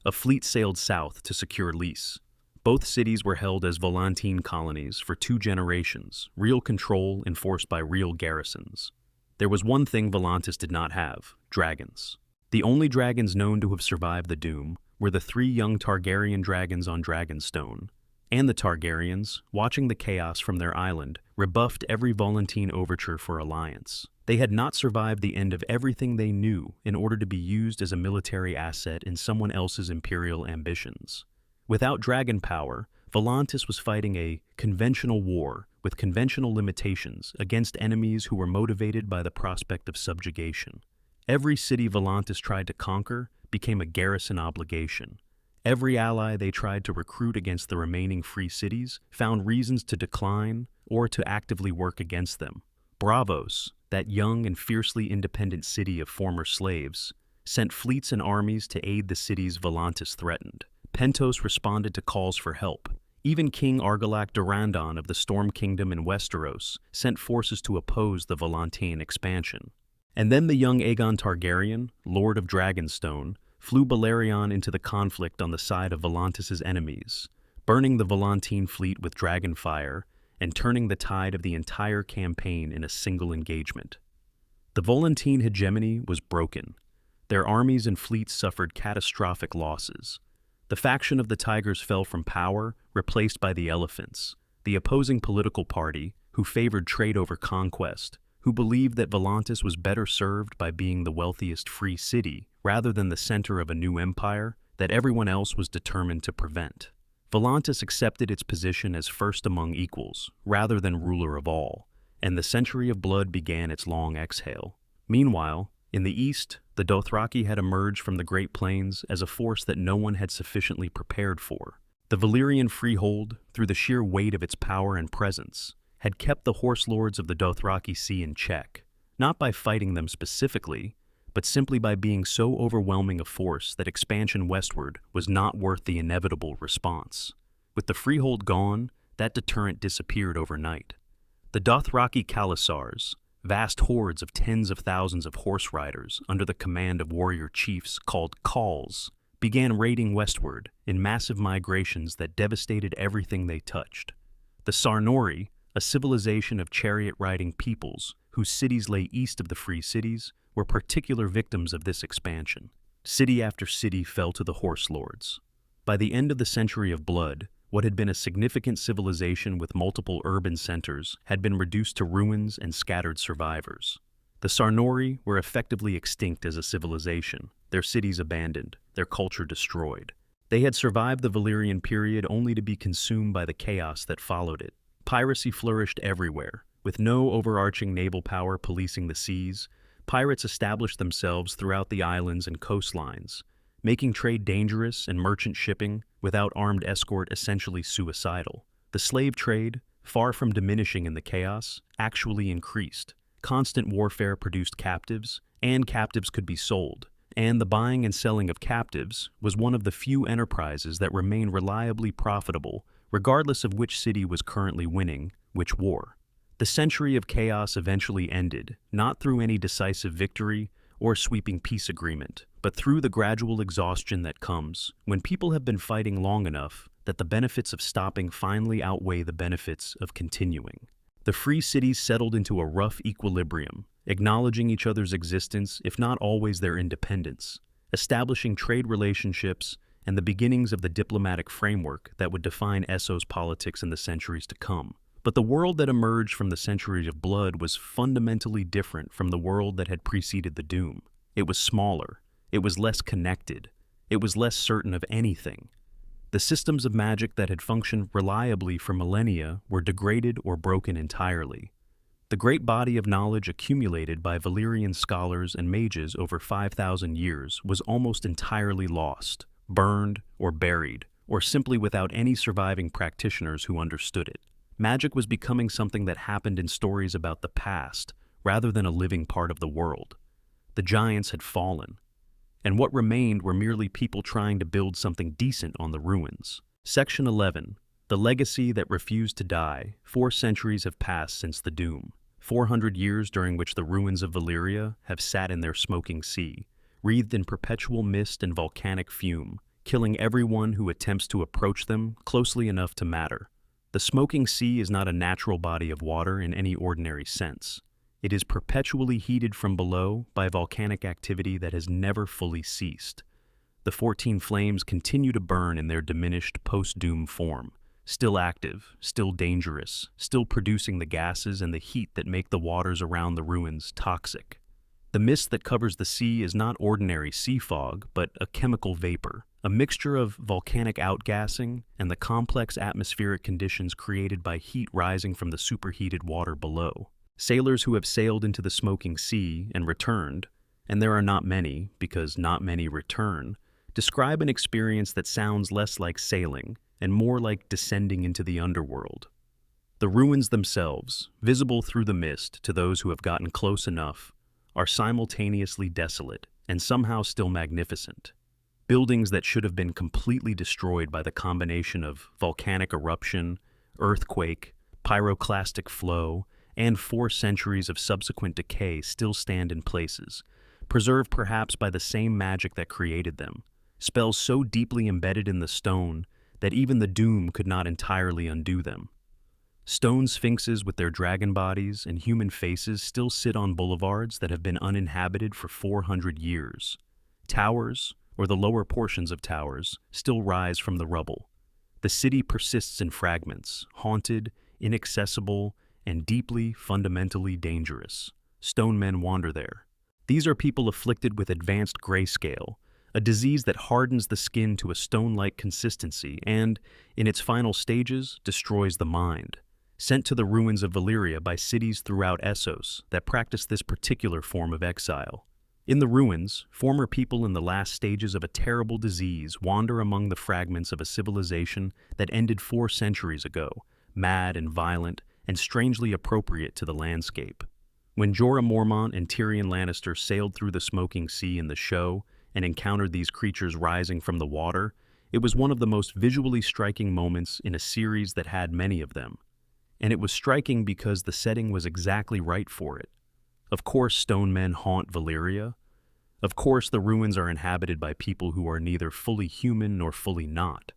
A fleet sailed south to secure Lys. Both cities were held as Volantine colonies for 2 generations, real control enforced by real garrisons. There was one thing Volantis did not have: dragons. The only dragons known to have survived the doom were the 3 young Targaryen dragons on Dragonstone, and the Targaryens, watching the chaos from their island, rebuffed every Volantine overture for alliance. They had not survived the end of everything they knew in order to be used as a military asset in someone else's imperial ambitions. Without dragon power, Volantis was fighting a conventional war with conventional limitations against enemies who were motivated by the prospect of subjugation. Every city Volantis tried to conquer became a garrison obligation. Every ally they tried to recruit against the remaining free cities found reasons to decline or to actively work against them. Braavos, that young and fiercely independent city of former slaves, sent fleets and armies to aid the cities Volantis threatened. Pentos responded to calls for help. Even King Argilac Durrandon of the Storm Kingdom in Westeros sent forces to oppose the Volantine expansion. And then the young Aegon Targaryen, Lord of Dragonstone, flew Balerion into the conflict on the side of Volantis' enemies, burning the Volantine fleet with dragon fire and turning the tide of the entire campaign in a single engagement. The Volantine hegemony was broken. Their armies and fleets suffered catastrophic losses. The faction of the Tigers fell from power, replaced by the Elephants, the opposing political party who favored trade over conquest, who believed that Volantis was better served by being the wealthiest free city rather than the center of a new empire that everyone else was determined to prevent. Volantis accepted its position as first among equals, rather than ruler of all, and the Century of Blood began its long exhale. Meanwhile, in the east, the Dothraki had emerged from the Great Plains as a force that no one had sufficiently prepared for. The Valyrian freehold, through the sheer weight of its power and presence, had kept the horse lords of the Dothraki Sea in check, not by fighting them specifically, but simply by being so overwhelming a force that expansion westward was not worth the inevitable response. With the freehold gone, that deterrent disappeared overnight. The Dothraki Khalasars, vast hordes of tens of thousands of horse riders under the command of warrior chiefs called Khals, began raiding westward in massive migrations that devastated everything they touched. The Sarnori, a civilization of chariot-riding peoples whose cities lay east of the free cities, were particular victims of this expansion. City after city fell to the horse lords. By the end of the Century of Blood, what had been a significant civilization with multiple urban centers had been reduced to ruins and scattered survivors. The Sarnori were effectively extinct as a civilization, their cities abandoned, their culture destroyed. They had survived the Valyrian period only to be consumed by the chaos that followed it. Piracy flourished everywhere. With no overarching naval power policing the seas, pirates established themselves throughout the islands and coastlines, making trade dangerous and merchant shipping without armed escort essentially suicidal. The slave trade, far from diminishing in the chaos, actually increased. Constant warfare produced captives, and captives could be sold, and the buying and selling of captives was one of the few enterprises that remained reliably profitable, regardless of which city was currently winning which war. The century of chaos eventually ended, not through any decisive victory or sweeping peace agreement, but through the gradual exhaustion that comes when people have been fighting long enough that the benefits of stopping finally outweigh the benefits of continuing. The free cities settled into a rough equilibrium, acknowledging each other's existence if not always their independence, establishing trade relationships and the beginnings of the diplomatic framework that would define Essos politics in the centuries to come. But the world that emerged from the Century of Blood was fundamentally different from the world that had preceded the Doom. It was smaller. It was less connected. It was less certain of anything. The systems of magic that had functioned reliably for millennia were degraded or broken entirely. The great body of knowledge accumulated by Valyrian scholars and mages over 5,000 years was almost entirely lost, burned, or buried, or simply without any surviving practitioners who understood it. Magic was becoming something that happened in stories about the past, rather than a living part of the world. The giants had fallen, and what remained were merely people trying to build something decent on the ruins. Section 11. The legacy that refused to die. 4 centuries have passed since the doom. 400 years during which the ruins of Valyria have sat in their smoking sea, wreathed in perpetual mist and volcanic fume, killing everyone who attempts to approach them closely enough to matter. The smoking sea is not a natural body of water in any ordinary sense. It is perpetually heated from below by volcanic activity that has never fully ceased. The 14 flames continue to burn in their diminished post-doom form, still active, still dangerous, still producing the gases and the heat that make the waters around the ruins toxic. The mist that covers the sea is not ordinary sea fog, but a chemical vapor, a mixture of volcanic outgassing and the complex atmospheric conditions created by heat rising from the superheated water below. Sailors who have sailed into the smoking sea and returned, and there are not many because not many return, describe an experience that sounds less like sailing and more like descending into the underworld. The ruins themselves, visible through the mist to those who have gotten close enough, are simultaneously desolate and somehow still magnificent. Buildings that should have been completely destroyed by the combination of volcanic eruption, earthquake, pyroclastic flow, and 4 centuries of subsequent decay still stand in places, preserved perhaps by the same magic that created them, spells so deeply embedded in the stone that even the doom could not entirely undo them. Stone sphinxes with their dragon bodies and human faces still sit on boulevards that have been uninhabited for 400 years. Towers, or the lower portions of towers, still rise from the rubble. The city persists in fragments, haunted, inaccessible, and deeply, fundamentally dangerous. Stone men wander there. These are people afflicted with advanced grayscale, a disease that hardens the skin to a stone-like consistency and, in its final stages, destroys the mind. Sent to the ruins of Valyria by cities throughout Essos that practice this particular form of exile. In the ruins, former people in the last stages of a terrible disease wander among the fragments of a civilization that ended 4 centuries ago, mad and violent, and strangely appropriate to the landscape. When Jorah Mormont and Tyrion Lannister sailed through the smoking sea in the show and encountered these creatures rising from the water, it was one of the most visually striking moments in a series that had many of them. And it was striking because the setting was exactly right for it. Of course, stone men haunt Valyria. Of course, the ruins are inhabited by people who are neither fully human nor fully not.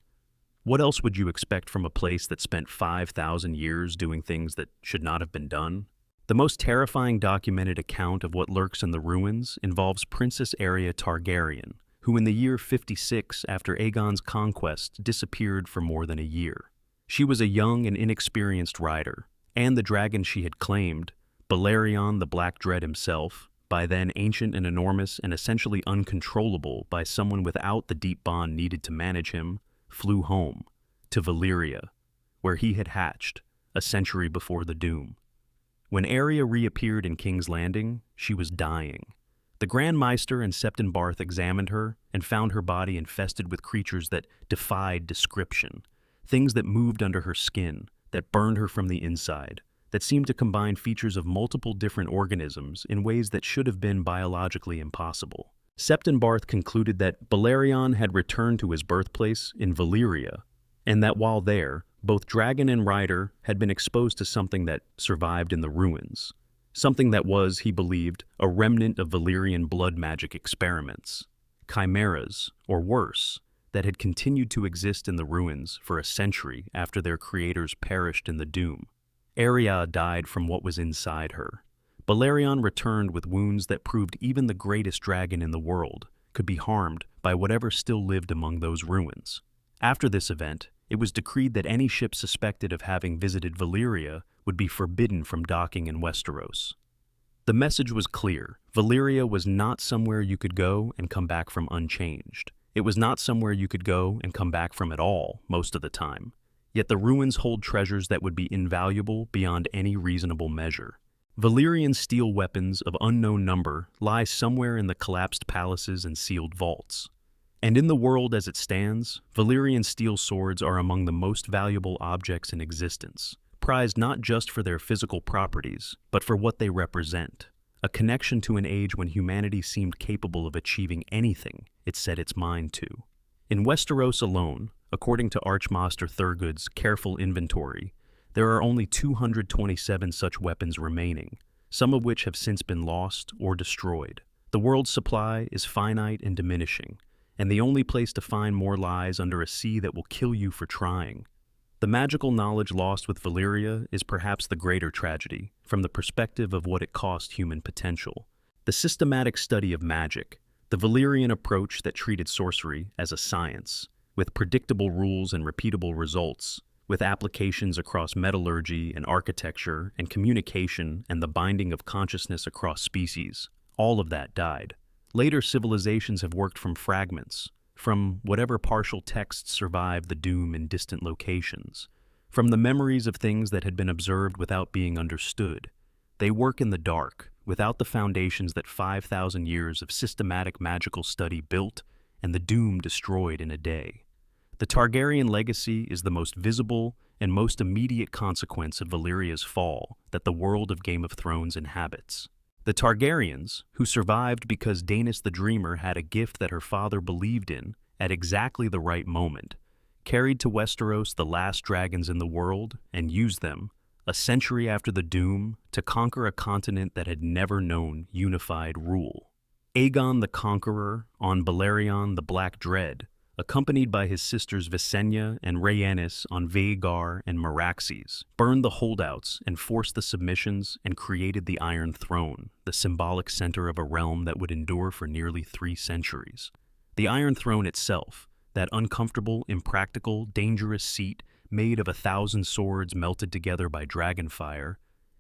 What else would you expect from a place that spent 5,000 years doing things that should not have been done? The most terrifying documented account of what lurks in the ruins involves Princess Arya Targaryen, who in the year 56 after Aegon's conquest disappeared for more than a year. She was a young and inexperienced rider, and the dragon she had claimed, Balerion the Black Dread himself, by then ancient and enormous and essentially uncontrollable by someone without the deep bond needed to manage him, flew home, to Valyria, where he had hatched, a century before the doom. When Arya reappeared in King's Landing, she was dying. The Grand Maester and Septon Barth examined her and found her body infested with creatures that defied description, things that moved under her skin, that burned her from the inside, that seemed to combine features of multiple different organisms in ways that should have been biologically impossible. Septon Barth concluded that Balerion had returned to his birthplace in Valyria, and that while there, both dragon and rider had been exposed to something that survived in the ruins, something that was, he believed, a remnant of Valyrian blood magic experiments, chimeras, or worse, that had continued to exist in the ruins for a century after their creators perished in the doom. Arya died from what was inside her. Balerion returned with wounds that proved even the greatest dragon in the world could be harmed by whatever still lived among those ruins. After this event, it was decreed that any ship suspected of having visited Valyria would be forbidden from docking in Westeros. The message was clear. Valyria was not somewhere you could go and come back from unchanged. It was not somewhere you could go and come back from at all most of the time. Yet the ruins hold treasures that would be invaluable beyond any reasonable measure. Valyrian steel weapons of unknown number lie somewhere in the collapsed palaces and sealed vaults. And in the world as it stands, Valyrian steel swords are among the most valuable objects in existence, prized not just for their physical properties, but for what they represent. A connection to an age when humanity seemed capable of achieving anything it set its mind to. In Westeros alone, according to Archmaster Thurgood's careful inventory, there are only 227 such weapons remaining, some of which have since been lost or destroyed. The world's supply is finite and diminishing, and the only place to find more lies under a sea that will kill you for trying. The magical knowledge lost with Valyria is perhaps the greater tragedy, from the perspective of what it cost human potential. The systematic study of magic, the Valyrian approach that treated sorcery as a science, with predictable rules and repeatable results, with applications across metallurgy and architecture and communication and the binding of consciousness across species, all of that died. Later civilizations have worked from fragments, from whatever partial texts survived the doom in distant locations, from the memories of things that had been observed without being understood. They work in the dark, without the foundations that 5,000 years of systematic magical study built and the doom destroyed in a day. The Targaryen legacy is the most visible and most immediate consequence of Valyria's fall that the world of Game of Thrones inhabits. The Targaryens, who survived because Daenerys the Dreamer had a gift that her father believed in at exactly the right moment, carried to Westeros the last dragons in the world and used them, a century after the doom, to conquer a continent that had never known unified rule. Aegon the Conqueror on Balerion the Black Dread, accompanied by his sisters Visenya and Rhaenys on Vhagar and Meraxes, burned the holdouts and forced the submissions and created the Iron Throne, the symbolic center of a realm that would endure for nearly 3 centuries. The Iron Throne itself, that uncomfortable, impractical, dangerous seat made of 1,000 swords melted together by dragonfire,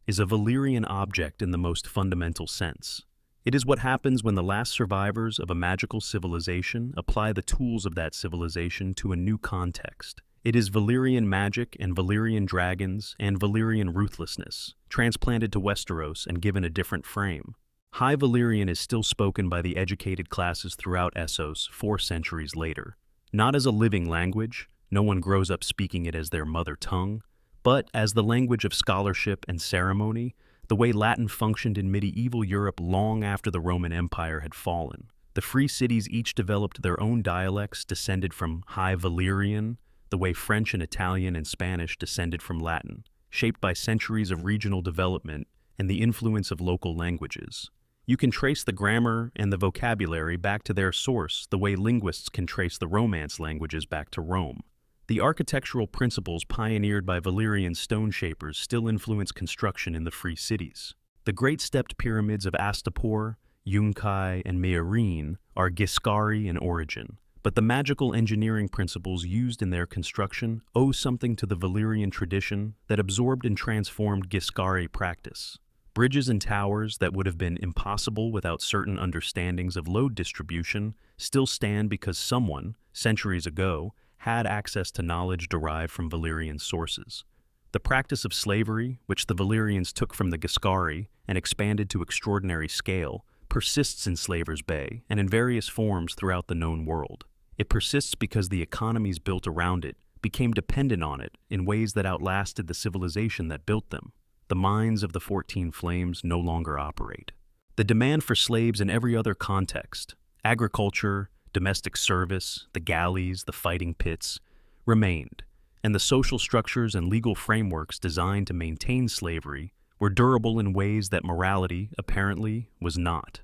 is a Valyrian object in the most fundamental sense. It is what happens when the last survivors of a magical civilization apply the tools of that civilization to a new context. It is Valyrian magic and Valyrian dragons and Valyrian ruthlessness, transplanted to Westeros and given a different frame. High Valyrian is still spoken by the educated classes throughout Essos 4 centuries later. Not as a living language, no one grows up speaking it as their mother tongue, but as the language of scholarship and ceremony, the way Latin functioned in medieval Europe long after the Roman Empire had fallen. The free cities each developed their own dialects descended from High Valyrian, the way French and Italian and Spanish descended from Latin, shaped by centuries of regional development and the influence of local languages. You can trace the grammar and the vocabulary back to their source the way linguists can trace the Romance languages back to Rome. The architectural principles pioneered by Valyrian stone shapers still influence construction in the free cities. The great stepped pyramids of Astapor, Yunkai, and Meereen are Giscari in origin, but the magical engineering principles used in their construction owe something to the Valyrian tradition that absorbed and transformed Giscari practice. Bridges and towers that would have been impossible without certain understandings of load distribution still stand because someone, centuries ago, had access to knowledge derived from Valyrian sources. The practice of slavery, which the Valyrians took from the Giscari and expanded to extraordinary scale, persists in Slaver's Bay and in various forms throughout the known world. It persists because the economies built around it became dependent on it in ways that outlasted the civilization that built them. The mines of the 14 Flames no longer operate. The demand for slaves in every other context, agriculture, domestic service, the galleys, the fighting pits, remained, and the social structures and legal frameworks designed to maintain slavery were durable in ways that morality, apparently, was not.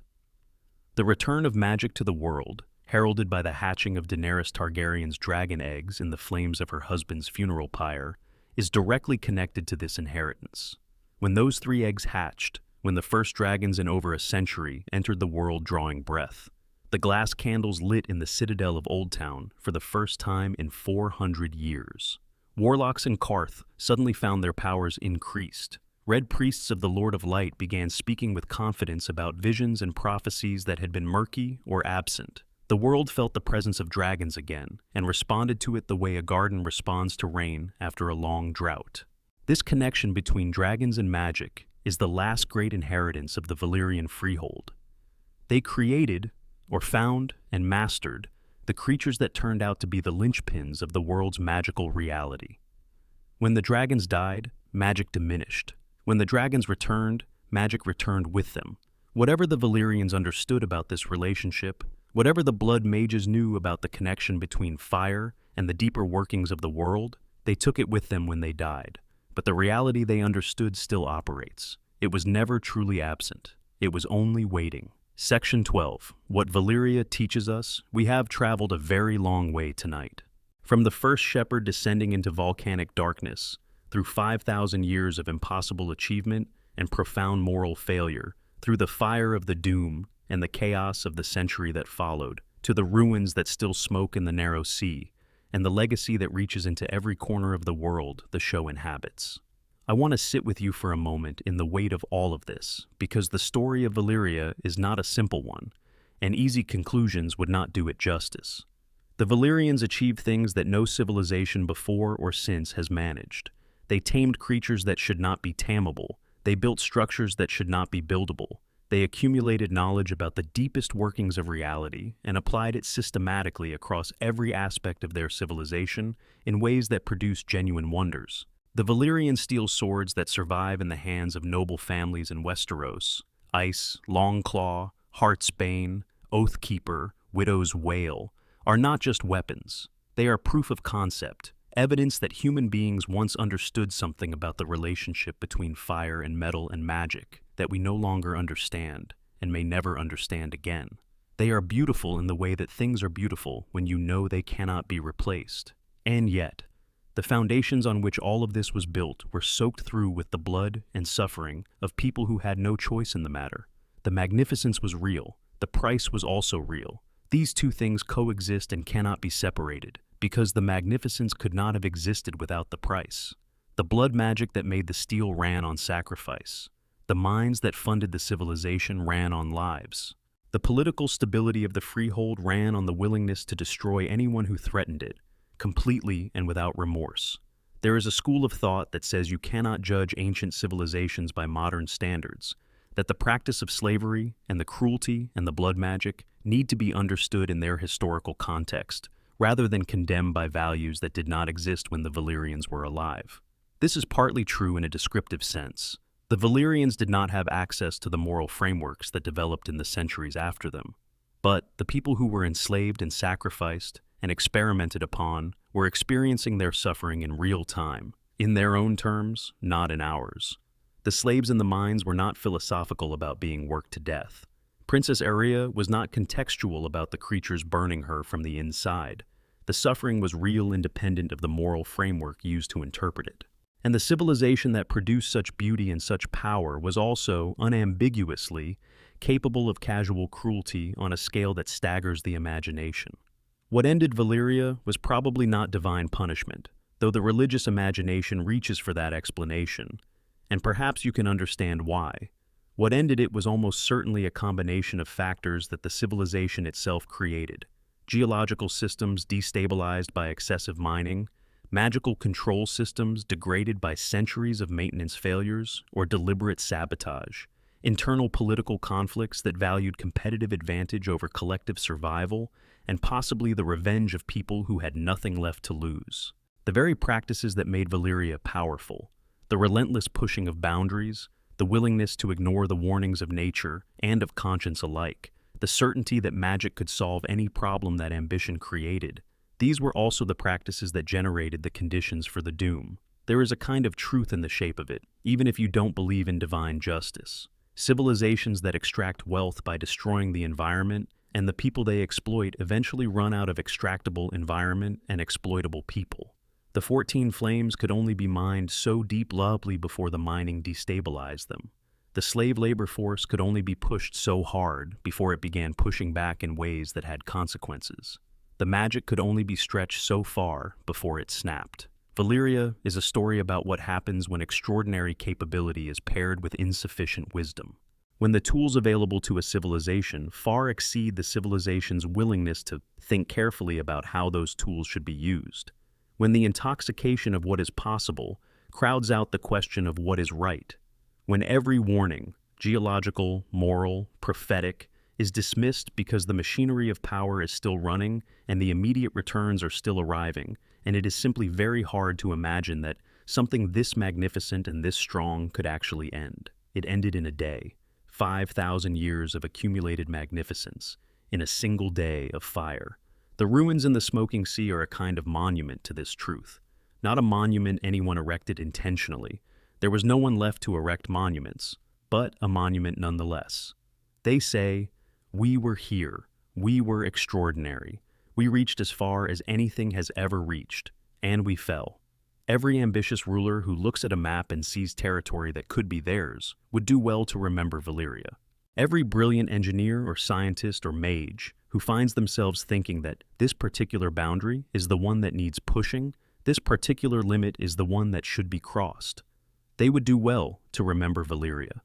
The return of magic to the world, heralded by the hatching of Daenerys Targaryen's dragon eggs in the flames of her husband's funeral pyre, is directly connected to this inheritance. When those 3 eggs hatched, when the first dragons in over a century entered the world drawing breath, the glass candles lit in the citadel of Old Town for the first time in 400 years. Warlocks in Qarth suddenly found their powers increased. Red priests of the Lord of Light began speaking with confidence about visions and prophecies that had been murky or absent. The world felt the presence of dragons again, and responded to it the way a garden responds to rain after a long drought. This connection between dragons and magic is the last great inheritance of the Valyrian freehold. They created, or found and mastered, the creatures that turned out to be the linchpins of the world's magical reality. When the dragons died, magic diminished. When the dragons returned, magic returned with them. Whatever the Valyrians understood about this relationship, whatever the blood mages knew about the connection between fire and the deeper workings of the world, they took it with them when they died. But the reality they understood still operates. It was never truly absent. It was only waiting. Section 12. What Valyria teaches us. We have traveled a very long way tonight. From the first shepherd descending into volcanic darkness, through 5,000 years of impossible achievement and profound moral failure, through the fire of the doom and the chaos of the century that followed, to the ruins that still smoke in the narrow sea, and the legacy that reaches into every corner of the world the show inhabits. I want to sit with you for a moment in the weight of all of this, because the story of Valyria is not a simple one, and easy conclusions would not do it justice. The Valyrians achieved things that no civilization before or since has managed. They tamed creatures that should not be tamable. They built structures that should not be buildable. They accumulated knowledge about the deepest workings of reality and applied it systematically across every aspect of their civilization in ways that produced genuine wonders. The Valyrians steel swords that survive in the hands of noble families in Westeros, Ice, Longclaw, Heartsbane, Oathkeeper, Widow's Wail, are not just weapons. They are proof of concept, evidence that human beings once understood something about the relationship between fire and metal and magic that we no longer understand and may never understand again. They are beautiful in the way that things are beautiful when you know they cannot be replaced. And yet, the foundations on which all of this was built were soaked through with the blood and suffering of people who had no choice in the matter. The magnificence was real. The price was also real. These two things coexist and cannot be separated, because the magnificence could not have existed without the price. The blood magic that made the steel ran on sacrifice. The mines that funded the civilization ran on lives. The political stability of the freehold ran on the willingness to destroy anyone who threatened it, completely and without remorse. There is a school of thought that says you cannot judge ancient civilizations by modern standards, that the practice of slavery and the cruelty and the blood magic need to be understood in their historical context, rather than condemned by values that did not exist when the Valyrians were alive. This is partly true in a descriptive sense. The Valyrians did not have access to the moral frameworks that developed in the centuries after them. But the people who were enslaved and sacrificed and experimented upon were experiencing their suffering in real time, in their own terms, not in ours. The slaves in the mines were not philosophical about being worked to death. Princess Aerea was not contextual about the creatures burning her from the inside. The suffering was real, independent of the moral framework used to interpret it. And the civilization that produced such beauty and such power was also, unambiguously, capable of casual cruelty on a scale that staggers the imagination. What ended Valyria was probably not divine punishment, though the religious imagination reaches for that explanation, and perhaps you can understand why. What ended it was almost certainly a combination of factors that the civilization itself created: geological systems destabilized by excessive mining, magical control systems degraded by centuries of maintenance failures or deliberate sabotage, internal political conflicts that valued competitive advantage over collective survival, and possibly the revenge of people who had nothing left to lose. The very practices that made Valyria powerful, the relentless pushing of boundaries, the willingness to ignore the warnings of nature and of conscience alike, the certainty that magic could solve any problem that ambition created, these were also the practices that generated the conditions for the doom. There is a kind of truth in the shape of it, even if you don't believe in divine justice. Civilizations that extract wealth by destroying the environment and the people they exploit eventually run out of extractable environment and exploitable people. The 14 flames could only be mined so deeply before the mining destabilized them. The slave labor force could only be pushed so hard before it began pushing back in ways that had consequences. The magic could only be stretched so far before it snapped. Valyria is a story about what happens when extraordinary capability is paired with insufficient wisdom. when the tools available to a civilization far exceed the civilization's willingness to think carefully about how those tools should be used, when the intoxication of what is possible crowds out the question of what is right, when every warning, geological, moral, prophetic, is dismissed because the machinery of power is still running and the immediate returns are still arriving, and it is simply very hard to imagine that something this magnificent and this strong could actually end. It ended in a day, 5,000 years of accumulated magnificence, in a single day of fire. The ruins in the smoking sea are a kind of monument to this truth. Not a monument anyone erected intentionally. There was no one left to erect monuments, but a monument nonetheless. They say, "We were here. We were extraordinary. We reached as far as anything has ever reached, and we fell." Every ambitious ruler who looks at a map and sees territory that could be theirs would do well to remember Valyria. Every brilliant engineer or scientist or mage who finds themselves thinking that this particular boundary is the one that needs pushing, this particular limit is the one that should be crossed, they would do well to remember Valyria.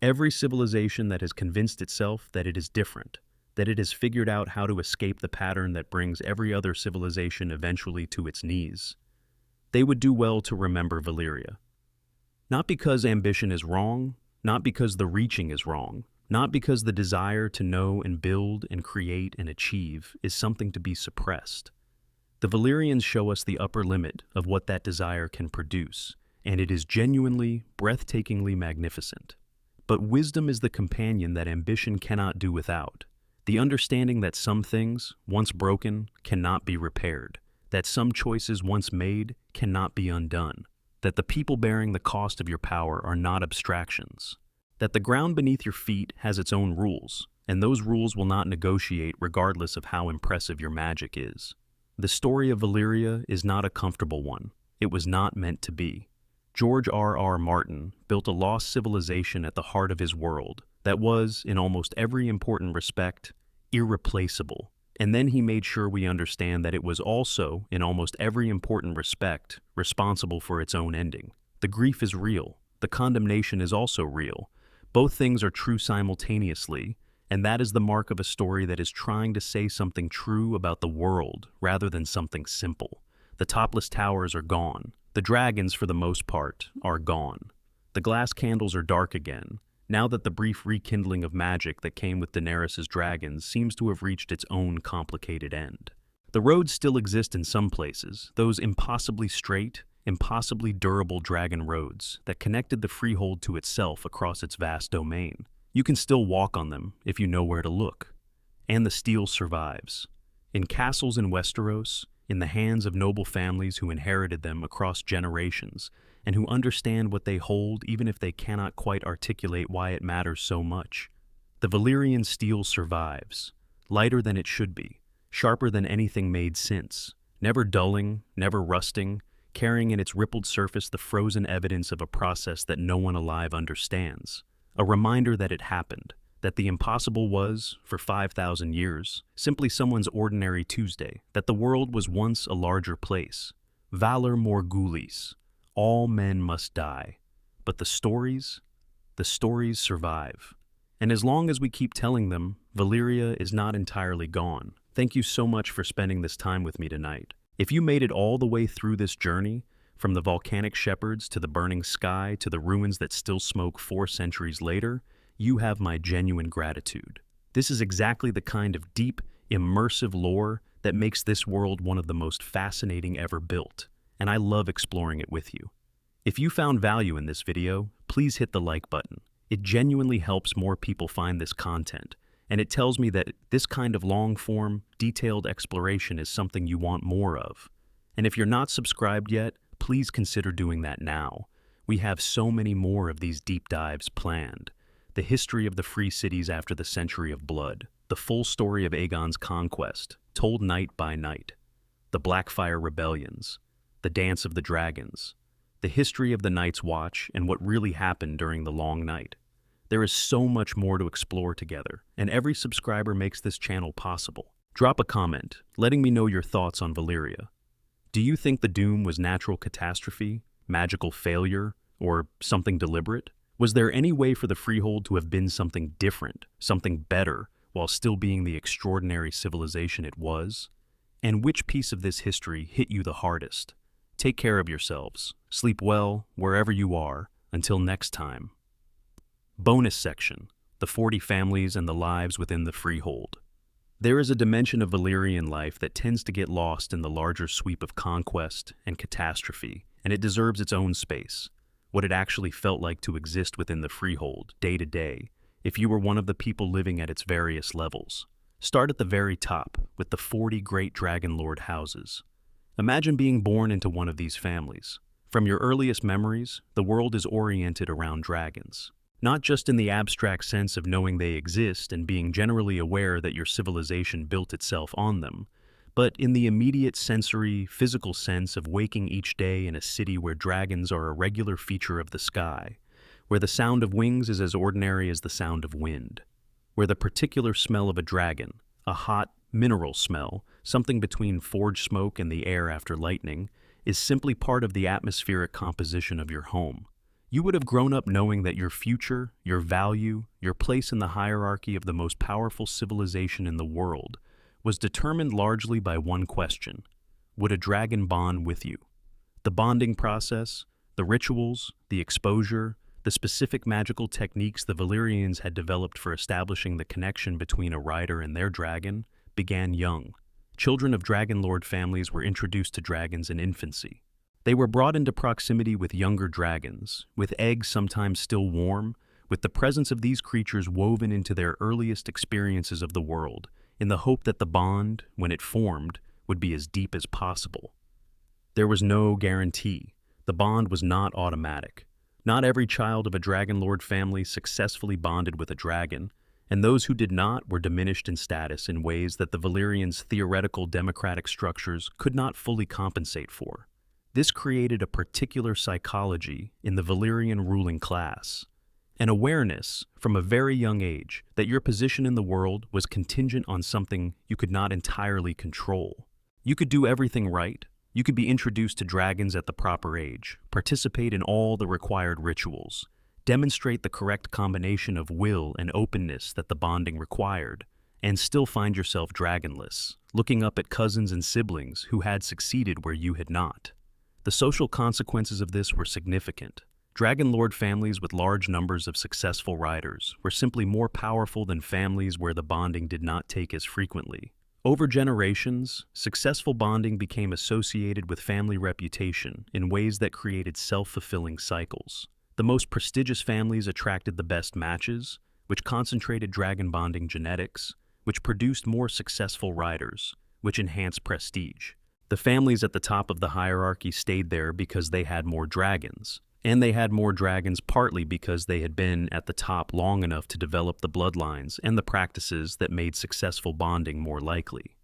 Every civilization that has convinced itself that it is different, that it has figured out how to escape the pattern that brings every other civilization eventually to its knees, they would do well to remember Valyria. Not because ambition is wrong, not because the reaching is wrong, not because the desire to know and build and create and achieve is something to be suppressed. The Valyrians show us the upper limit of what that desire can produce, and it is genuinely, breathtakingly magnificent. But wisdom is the companion that ambition cannot do without. The understanding that some things, once broken, cannot be repaired, that some choices once made cannot be undone, that the people bearing the cost of your power are not abstractions, that the ground beneath your feet has its own rules, and those rules will not negotiate regardless of how impressive your magic is. The story of Valyria is not a comfortable one. It was not meant to be. George R.R. Martin built a lost civilization at the heart of his world that was, in almost every important respect, irreplaceable. And then he made sure we understand that it was also, in almost every important respect, responsible for its own ending. The grief is real. The condemnation is also real. Both things are true simultaneously, and that is the mark of a story that is trying to say something true about the world rather than something simple. The topless towers are gone. The dragons, for the most part, are gone. The glass candles are dark again, now that the brief rekindling of magic that came with Daenerys' dragons seems to have reached its own complicated end. The roads still exist in some places, those impossibly straight, impossibly durable dragon roads that connected the freehold to itself across its vast domain. You can still walk on them if you know where to look. And the steel survives. In castles in Westeros, in the hands of noble families who inherited them across generations, and who understand what they hold even if they cannot quite articulate why it matters so much. The Valyrian steel survives, lighter than it should be, sharper than anything made since, never dulling, never rusting, carrying in its rippled surface the frozen evidence of a process that no one alive understands. A reminder that it happened, that the impossible was, for 5,000 years, simply someone's ordinary Tuesday, that the world was once a larger place. Valor morgulis. All men must die. But the stories survive. And as long as we keep telling them, Valyria is not entirely gone. Thank you so much for spending this time with me tonight. If you made it all the way through this journey, from the volcanic shepherds to the burning sky to the ruins that still smoke 4 centuries later, you have my genuine gratitude. This is exactly the kind of deep, immersive lore that makes this world one of the most fascinating ever built, and I love exploring it with you. If you found value in this video, please hit the like button. It genuinely helps more people find this content, and it tells me that this kind of long-form, detailed exploration is something you want more of. And if you're not subscribed yet, please consider doing that now. We have so many more of these deep dives planned. The history of the free cities after the Century of Blood, the full story of Aegon's conquest, told night by night, the Blackfire rebellions, the Dance of the Dragons, the history of the Night's Watch and what really happened during the Long Night. There is so much more to explore together, and every subscriber makes this channel possible. Drop a comment, letting me know your thoughts on Valyria. Do you think the doom was natural catastrophe, magical failure, or something deliberate? Was there any way for the Freehold to have been something different, something better, while still being the extraordinary civilization it was? And which piece of this history hit you the hardest? Take care of yourselves. Sleep well, wherever you are. Until next time. Bonus section: the 40 families and the lives within the Freehold. There is a dimension of Valyrian life that tends to get lost in the larger sweep of conquest and catastrophe, and it deserves its own space. What it actually felt like to exist within the Freehold, day to day, if you were one of the people living at its various levels. Start at the very top, with the 40 great Dragon Lord houses. Imagine being born into one of these families. From your earliest memories, the world is oriented around dragons. Not just in the abstract sense of knowing they exist and being generally aware that your civilization built itself on them, but in the immediate sensory, physical sense of waking each day in a city where dragons are a regular feature of the sky, where the sound of wings is as ordinary as the sound of wind, where the particular smell of a dragon, a hot, mineral smell, something between forge smoke and the air after lightning, is simply part of the atmospheric composition of your home. You would have grown up knowing that your future, your value, your place in the hierarchy of the most powerful civilization in the world was determined largely by one question: would a dragon bond with you? The bonding process, the rituals, the exposure, the specific magical techniques the Valyrians had developed for establishing the connection between a rider and their dragon began young. Children of Dragon Lord families were introduced to dragons in infancy. They were brought into proximity with younger dragons, with eggs sometimes still warm, with the presence of these creatures woven into their earliest experiences of the world, in the hope that the bond, when it formed, would be as deep as possible. There was no guarantee. The bond was not automatic. Not every child of a Dragon Lord family successfully bonded with a dragon, and those who did not were diminished in status in ways that the Valyrians' theoretical democratic structures could not fully compensate for. This created a particular psychology in the Valyrian ruling class, an awareness from a very young age that your position in the world was contingent on something you could not entirely control. You could do everything right. You could be introduced to dragons at the proper age, participate in all the required rituals, demonstrate the correct combination of will and openness that the bonding required, and still find yourself dragonless, looking up at cousins and siblings who had succeeded where you had not. The social consequences of this were significant. Dragon Lord families with large numbers of successful riders were simply more powerful than families where the bonding did not take as frequently. Over generations, successful bonding became associated with family reputation in ways that created self-fulfilling cycles. The most prestigious families attracted the best matches, which concentrated dragon bonding genetics, which produced more successful riders, which enhanced prestige. The families at the top of the hierarchy stayed there because they had more dragons, and they had more dragons partly because they had been at the top long enough to develop the bloodlines and the practices that made successful bonding more likely.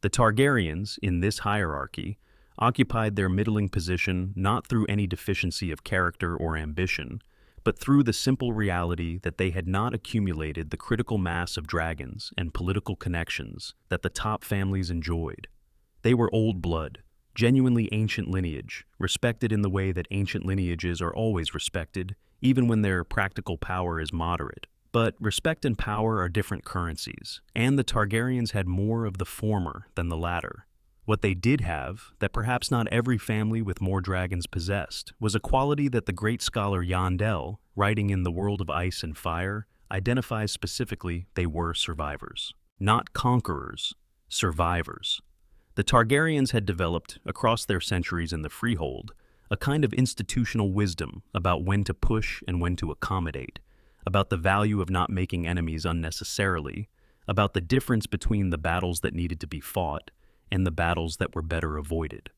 The Targaryens, in this hierarchy, occupied their middling position not through any deficiency of character or ambition, but through the simple reality that they had not accumulated the critical mass of dragons and political connections that the top families enjoyed. They were old blood, genuinely ancient lineage, respected in the way that ancient lineages are always respected, even when their practical power is moderate. But respect and power are different currencies, and the Targaryens had more of the former than the latter. What they did have, that perhaps not every family with more dragons possessed, was a quality that the great scholar Yandel, writing in The World of Ice and Fire, identifies specifically: they were survivors. Not conquerors, survivors. The Targaryens had developed, across their centuries in the Freehold, a kind of institutional wisdom about when to push and when to accommodate, about the value of not making enemies unnecessarily, about the difference between the battles that needed to be fought and the battles that were better avoided.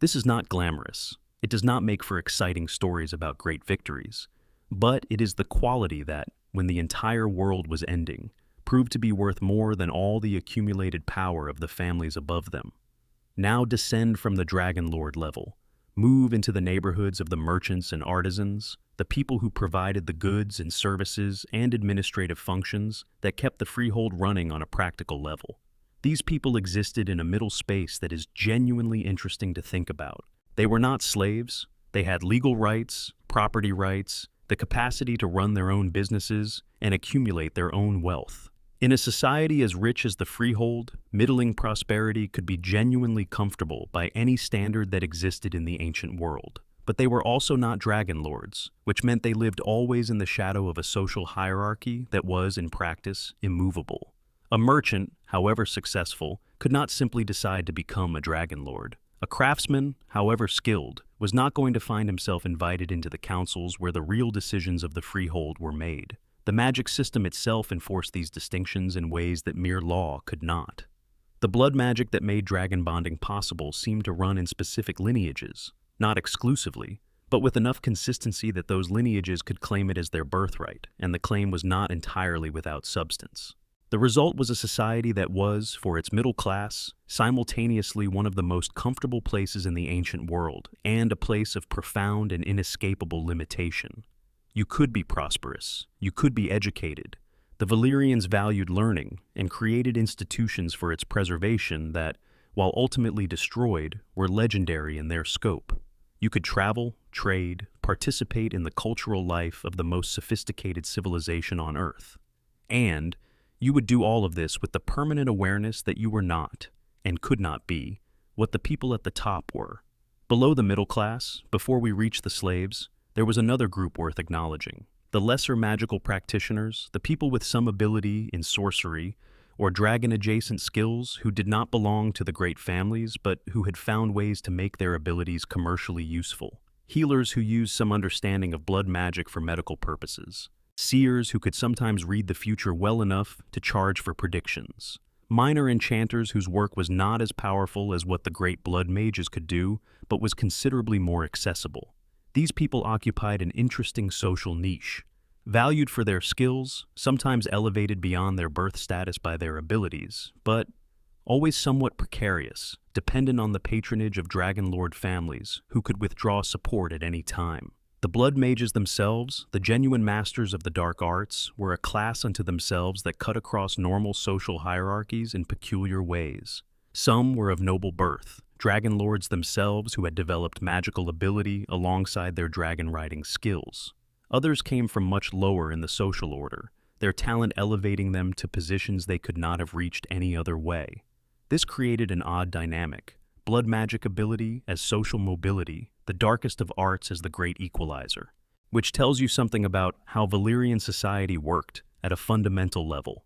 This is not glamorous. It does not make for exciting stories about great victories, but it is the quality that, when the entire world was ending, proved to be worth more than all the accumulated power of the families above them. Now descend from the Dragon Lord level. Move into the neighborhoods of the merchants and artisans, the people who provided the goods and services and administrative functions that kept the Freehold running on a practical level. These people existed in a middle space that is genuinely interesting to think about. They were not slaves. They had legal rights, property rights, the capacity to run their own businesses and accumulate their own wealth. In a society as rich as the freehold, middling prosperity could be genuinely comfortable by any standard that existed in the ancient world. But they were also not dragon lords, which meant they lived always in the shadow of a social hierarchy that was, in practice, immovable. A merchant, however successful, could not simply decide to become a dragon lord. A craftsman, however skilled, was not going to find himself invited into the councils where the real decisions of the freehold were made. The magic system itself enforced these distinctions in ways that mere law could not. The blood magic that made dragon bonding possible seemed to run in specific lineages, not exclusively, but with enough consistency that those lineages could claim it as their birthright, and the claim was not entirely without substance. The result was a society that was, for its middle class, simultaneously one of the most comfortable places in the ancient world, and a place of profound and inescapable limitation. You could be prosperous, you could be educated. The Valyrians valued learning and created institutions for its preservation that, while ultimately destroyed, were legendary in their scope. You could travel, trade, participate in the cultural life of the most sophisticated civilization on Earth. And you would do all of this with the permanent awareness that you were not, and could not be, what the people at the top were. Below the middle class, before we reached the slaves, there was another group worth acknowledging. The lesser magical practitioners, the people with some ability in sorcery or dragon-adjacent skills who did not belong to the great families but who had found ways to make their abilities commercially useful. Healers who used some understanding of blood magic for medical purposes. Seers who could sometimes read the future well enough to charge for predictions. Minor enchanters whose work was not as powerful as what the great blood mages could do, but was considerably more accessible. These people occupied an interesting social niche. Valued for their skills, sometimes elevated beyond their birth status by their abilities, but always somewhat precarious, dependent on the patronage of dragon lord families who could withdraw support at any time. The blood mages themselves, the genuine masters of the dark arts, were a class unto themselves that cut across normal social hierarchies in peculiar ways. Some were of noble birth, dragon lords themselves who had developed magical ability alongside their dragon-riding skills. Others came from much lower in the social order, their talent elevating them to positions they could not have reached any other way. This created an odd dynamic: blood magic ability as social mobility, the darkest of arts as the great equalizer, which tells you something about how Valyrian society worked at a fundamental level.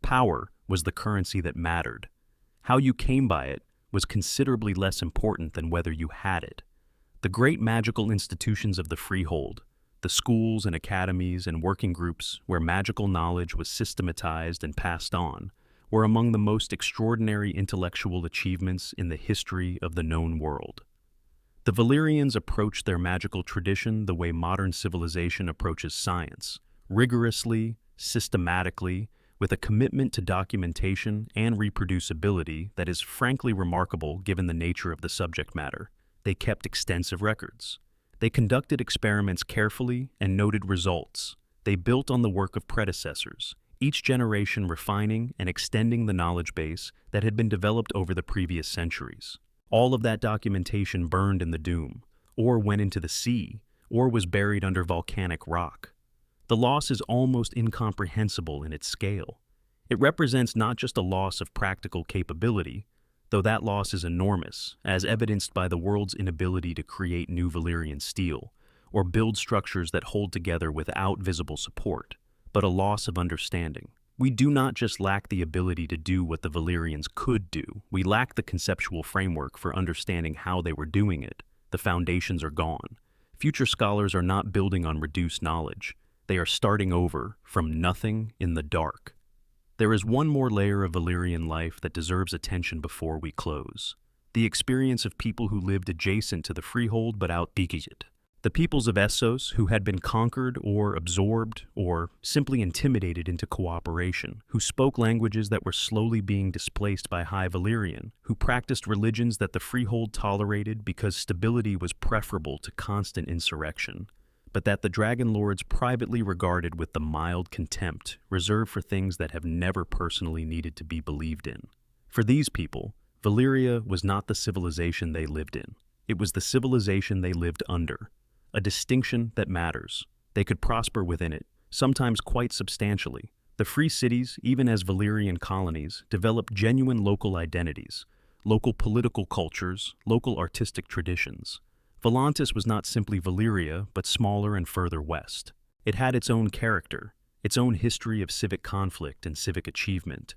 Power was the currency that mattered. How you came by it was considerably less important than whether you had it. The great magical institutions of the freehold, the schools and academies and working groups where magical knowledge was systematized and passed on, were among the most extraordinary intellectual achievements in the history of the known world. The Valyrians approached their magical tradition the way modern civilization approaches science, rigorously, systematically, with a commitment to documentation and reproducibility that is frankly remarkable given the nature of the subject matter. They kept extensive records. They conducted experiments carefully and noted results. They built on the work of predecessors, each generation refining and extending the knowledge base that had been developed over the previous centuries. All of that documentation burned in the doom, or went into the sea, or was buried under volcanic rock. The loss is almost incomprehensible in its scale. It represents not just a loss of practical capability, though that loss is enormous, as evidenced by the world's inability to create new Valyrian steel, or build structures that hold together without visible support, but a loss of understanding. We do not just lack the ability to do what the Valyrians could do, we lack the conceptual framework for understanding how they were doing it. The foundations are gone. Future scholars are not building on reduced knowledge. They are starting over from nothing in the dark. There is one more layer of Valyrian life that deserves attention before we close. The experience of people who lived adjacent to the freehold but outbeaked it. The peoples of Essos who had been conquered or absorbed or simply intimidated into cooperation, who spoke languages that were slowly being displaced by High Valyrian, who practiced religions that the freehold tolerated because stability was preferable to constant insurrection, but that the dragon lords privately regarded with the mild contempt reserved for things that have never personally needed to be believed in. For these people, Valyria was not the civilization they lived in. It was the civilization they lived under. A distinction that matters. They could prosper within it, sometimes quite substantially. The free cities, even as Valyrian colonies, developed genuine local identities, local political cultures, local artistic traditions. Volantis was not simply Valyria, but smaller and further west. It had its own character, its own history of civic conflict and civic achievement,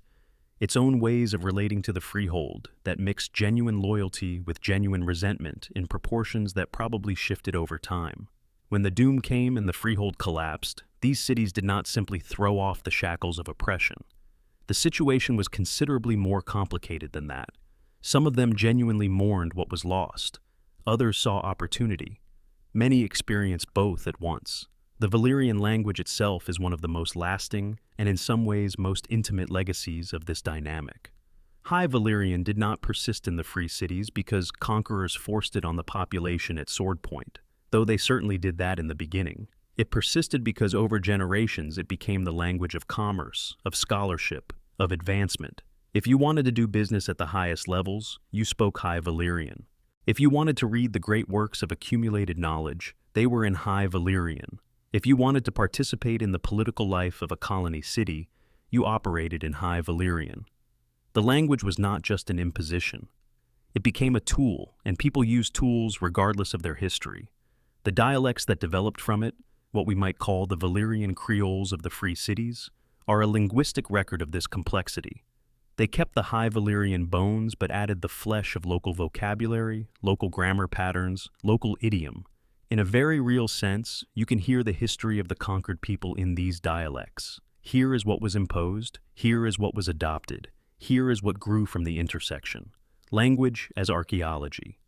its own ways of relating to the freehold that mixed genuine loyalty with genuine resentment in proportions that probably shifted over time. When the doom came and the freehold collapsed, these cities did not simply throw off the shackles of oppression. The situation was considerably more complicated than that. Some of them genuinely mourned what was lost. Others saw opportunity. Many experienced both at once. The Valyrian language itself is one of the most lasting and in some ways most intimate legacies of this dynamic. High Valyrian did not persist in the free cities because conquerors forced it on the population at sword point, though they certainly did that in the beginning. It persisted because over generations it became the language of commerce, of scholarship, of advancement. If you wanted to do business at the highest levels, you spoke High Valyrian. If you wanted to read the great works of accumulated knowledge, they were in High Valyrian. If you wanted to participate in the political life of a colony city, you operated in High Valyrian. The language was not just an imposition. It became a tool, and people used tools regardless of their history. The dialects that developed from it, what we might call the Valyrian Creoles of the free cities, are a linguistic record of this complexity. They kept the High Valyrian bones but added the flesh of local vocabulary, local grammar patterns, local idiom. In a very real sense, you can hear the history of the conquered people in these dialects. Here is what was imposed, here is what was adopted, here is what grew from the intersection. Language as archaeology.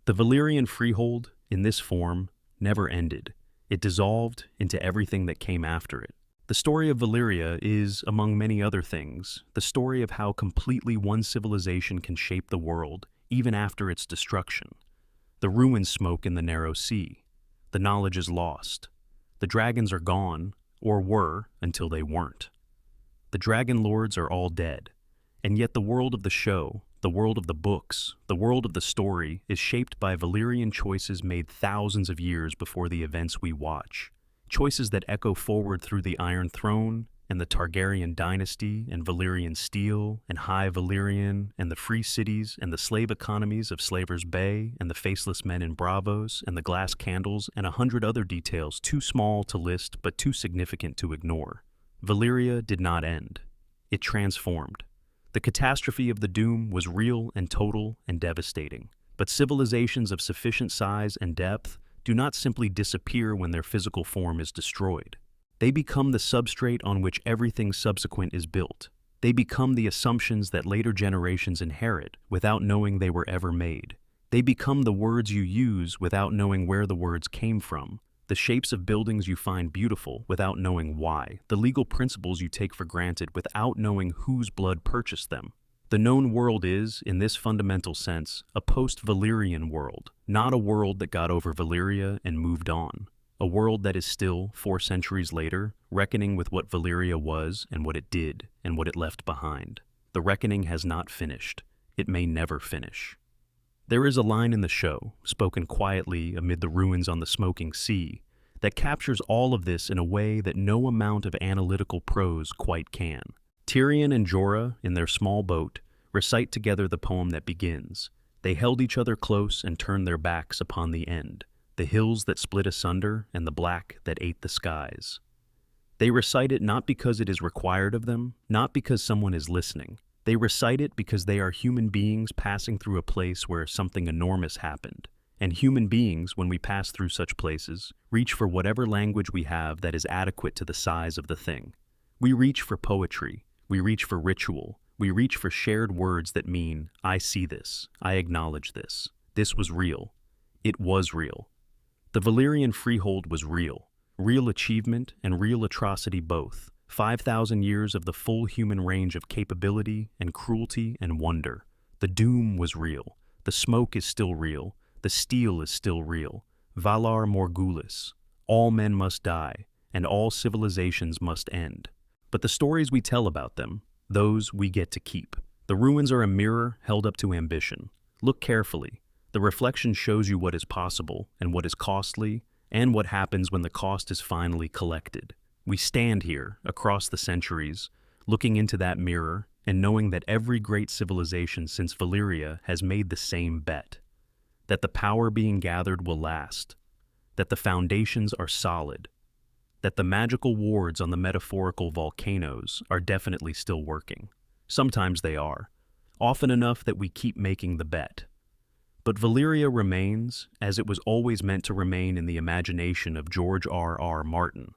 The Valyrian freehold, in this form, never ended. It dissolved into everything that came after it. The story of Valyria is, among many other things, the story of how completely one civilization can shape the world, even after its destruction. The ruins smoke in the narrow sea. The knowledge is lost. The dragons are gone, or were, until they weren't. The dragon lords are all dead. And yet the world of the show, the world of the books, the world of the story is shaped by Valyrian choices made thousands of years before the events we watch. Choices that echo forward through the Iron Throne, and the Targaryen dynasty, and Valyrian steel, and High Valyrian, and the free cities, and the slave economies of Slaver's Bay, and the faceless men in Bravos, and the glass candles, and 100 other details too small to list but too significant to ignore. Valyria did not end. It transformed. The catastrophe of the doom was real and total and devastating. But civilizations of sufficient size and depth do not simply disappear when their physical form is destroyed. They become the substrate on which everything subsequent is built. They become the assumptions that later generations inherit without knowing they were ever made. They become the words you use without knowing where the words came from, the shapes of buildings you find beautiful without knowing why, the legal principles you take for granted without knowing whose blood purchased them. The known world is, in this fundamental sense, a post-Valyrian world, not a world that got over Valyria and moved on. A world that is still, 4 centuries later, reckoning with what Valyria was and what it did and what it left behind. The reckoning has not finished. It may never finish. There is a line in the show, spoken quietly amid the ruins on the smoking sea, that captures all of this in a way that no amount of analytical prose quite can. Tyrion and Jorah, in their small boat, recite together the poem that begins. They held each other close and turned their backs upon the end, the hills that split asunder and the black that ate the skies. They recite it not because it is required of them, not because someone is listening. They recite it because they are human beings passing through a place where something enormous happened. And human beings, when we pass through such places, reach for whatever language we have that is adequate to the size of the thing. We reach for poetry. We reach for ritual. We reach for shared words that mean, I see this. I acknowledge this. This was real. It was real. The Valyrian freehold was real. Real achievement and real atrocity both. 5,000 years of the full human range of capability and cruelty and wonder. The doom was real. The smoke is still real. The steel is still real. Valar Morghulis. All men must die, and all civilizations must end. But the stories we tell about them, those we get to keep. The ruins are a mirror held up to ambition. Look carefully. The reflection shows you what is possible and what is costly and what happens when the cost is finally collected. We stand here, across the centuries, looking into that mirror and knowing that every great civilization since Valyria has made the same bet. That the power being gathered will last. That the foundations are solid. That the magical wards on the metaphorical volcanoes are definitely still working. Sometimes they are, often enough that we keep making the bet. But Valyria remains, as it was always meant to remain in the imagination of George R. Martin.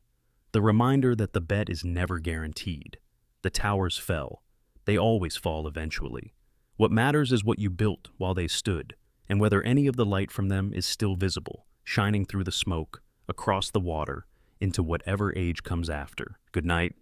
The reminder that the bet is never guaranteed. The towers fell. They always fall eventually. What matters is what you built while they stood, and whether any of the light from them is still visible, shining through the smoke, across the water, into whatever age comes after. Good night.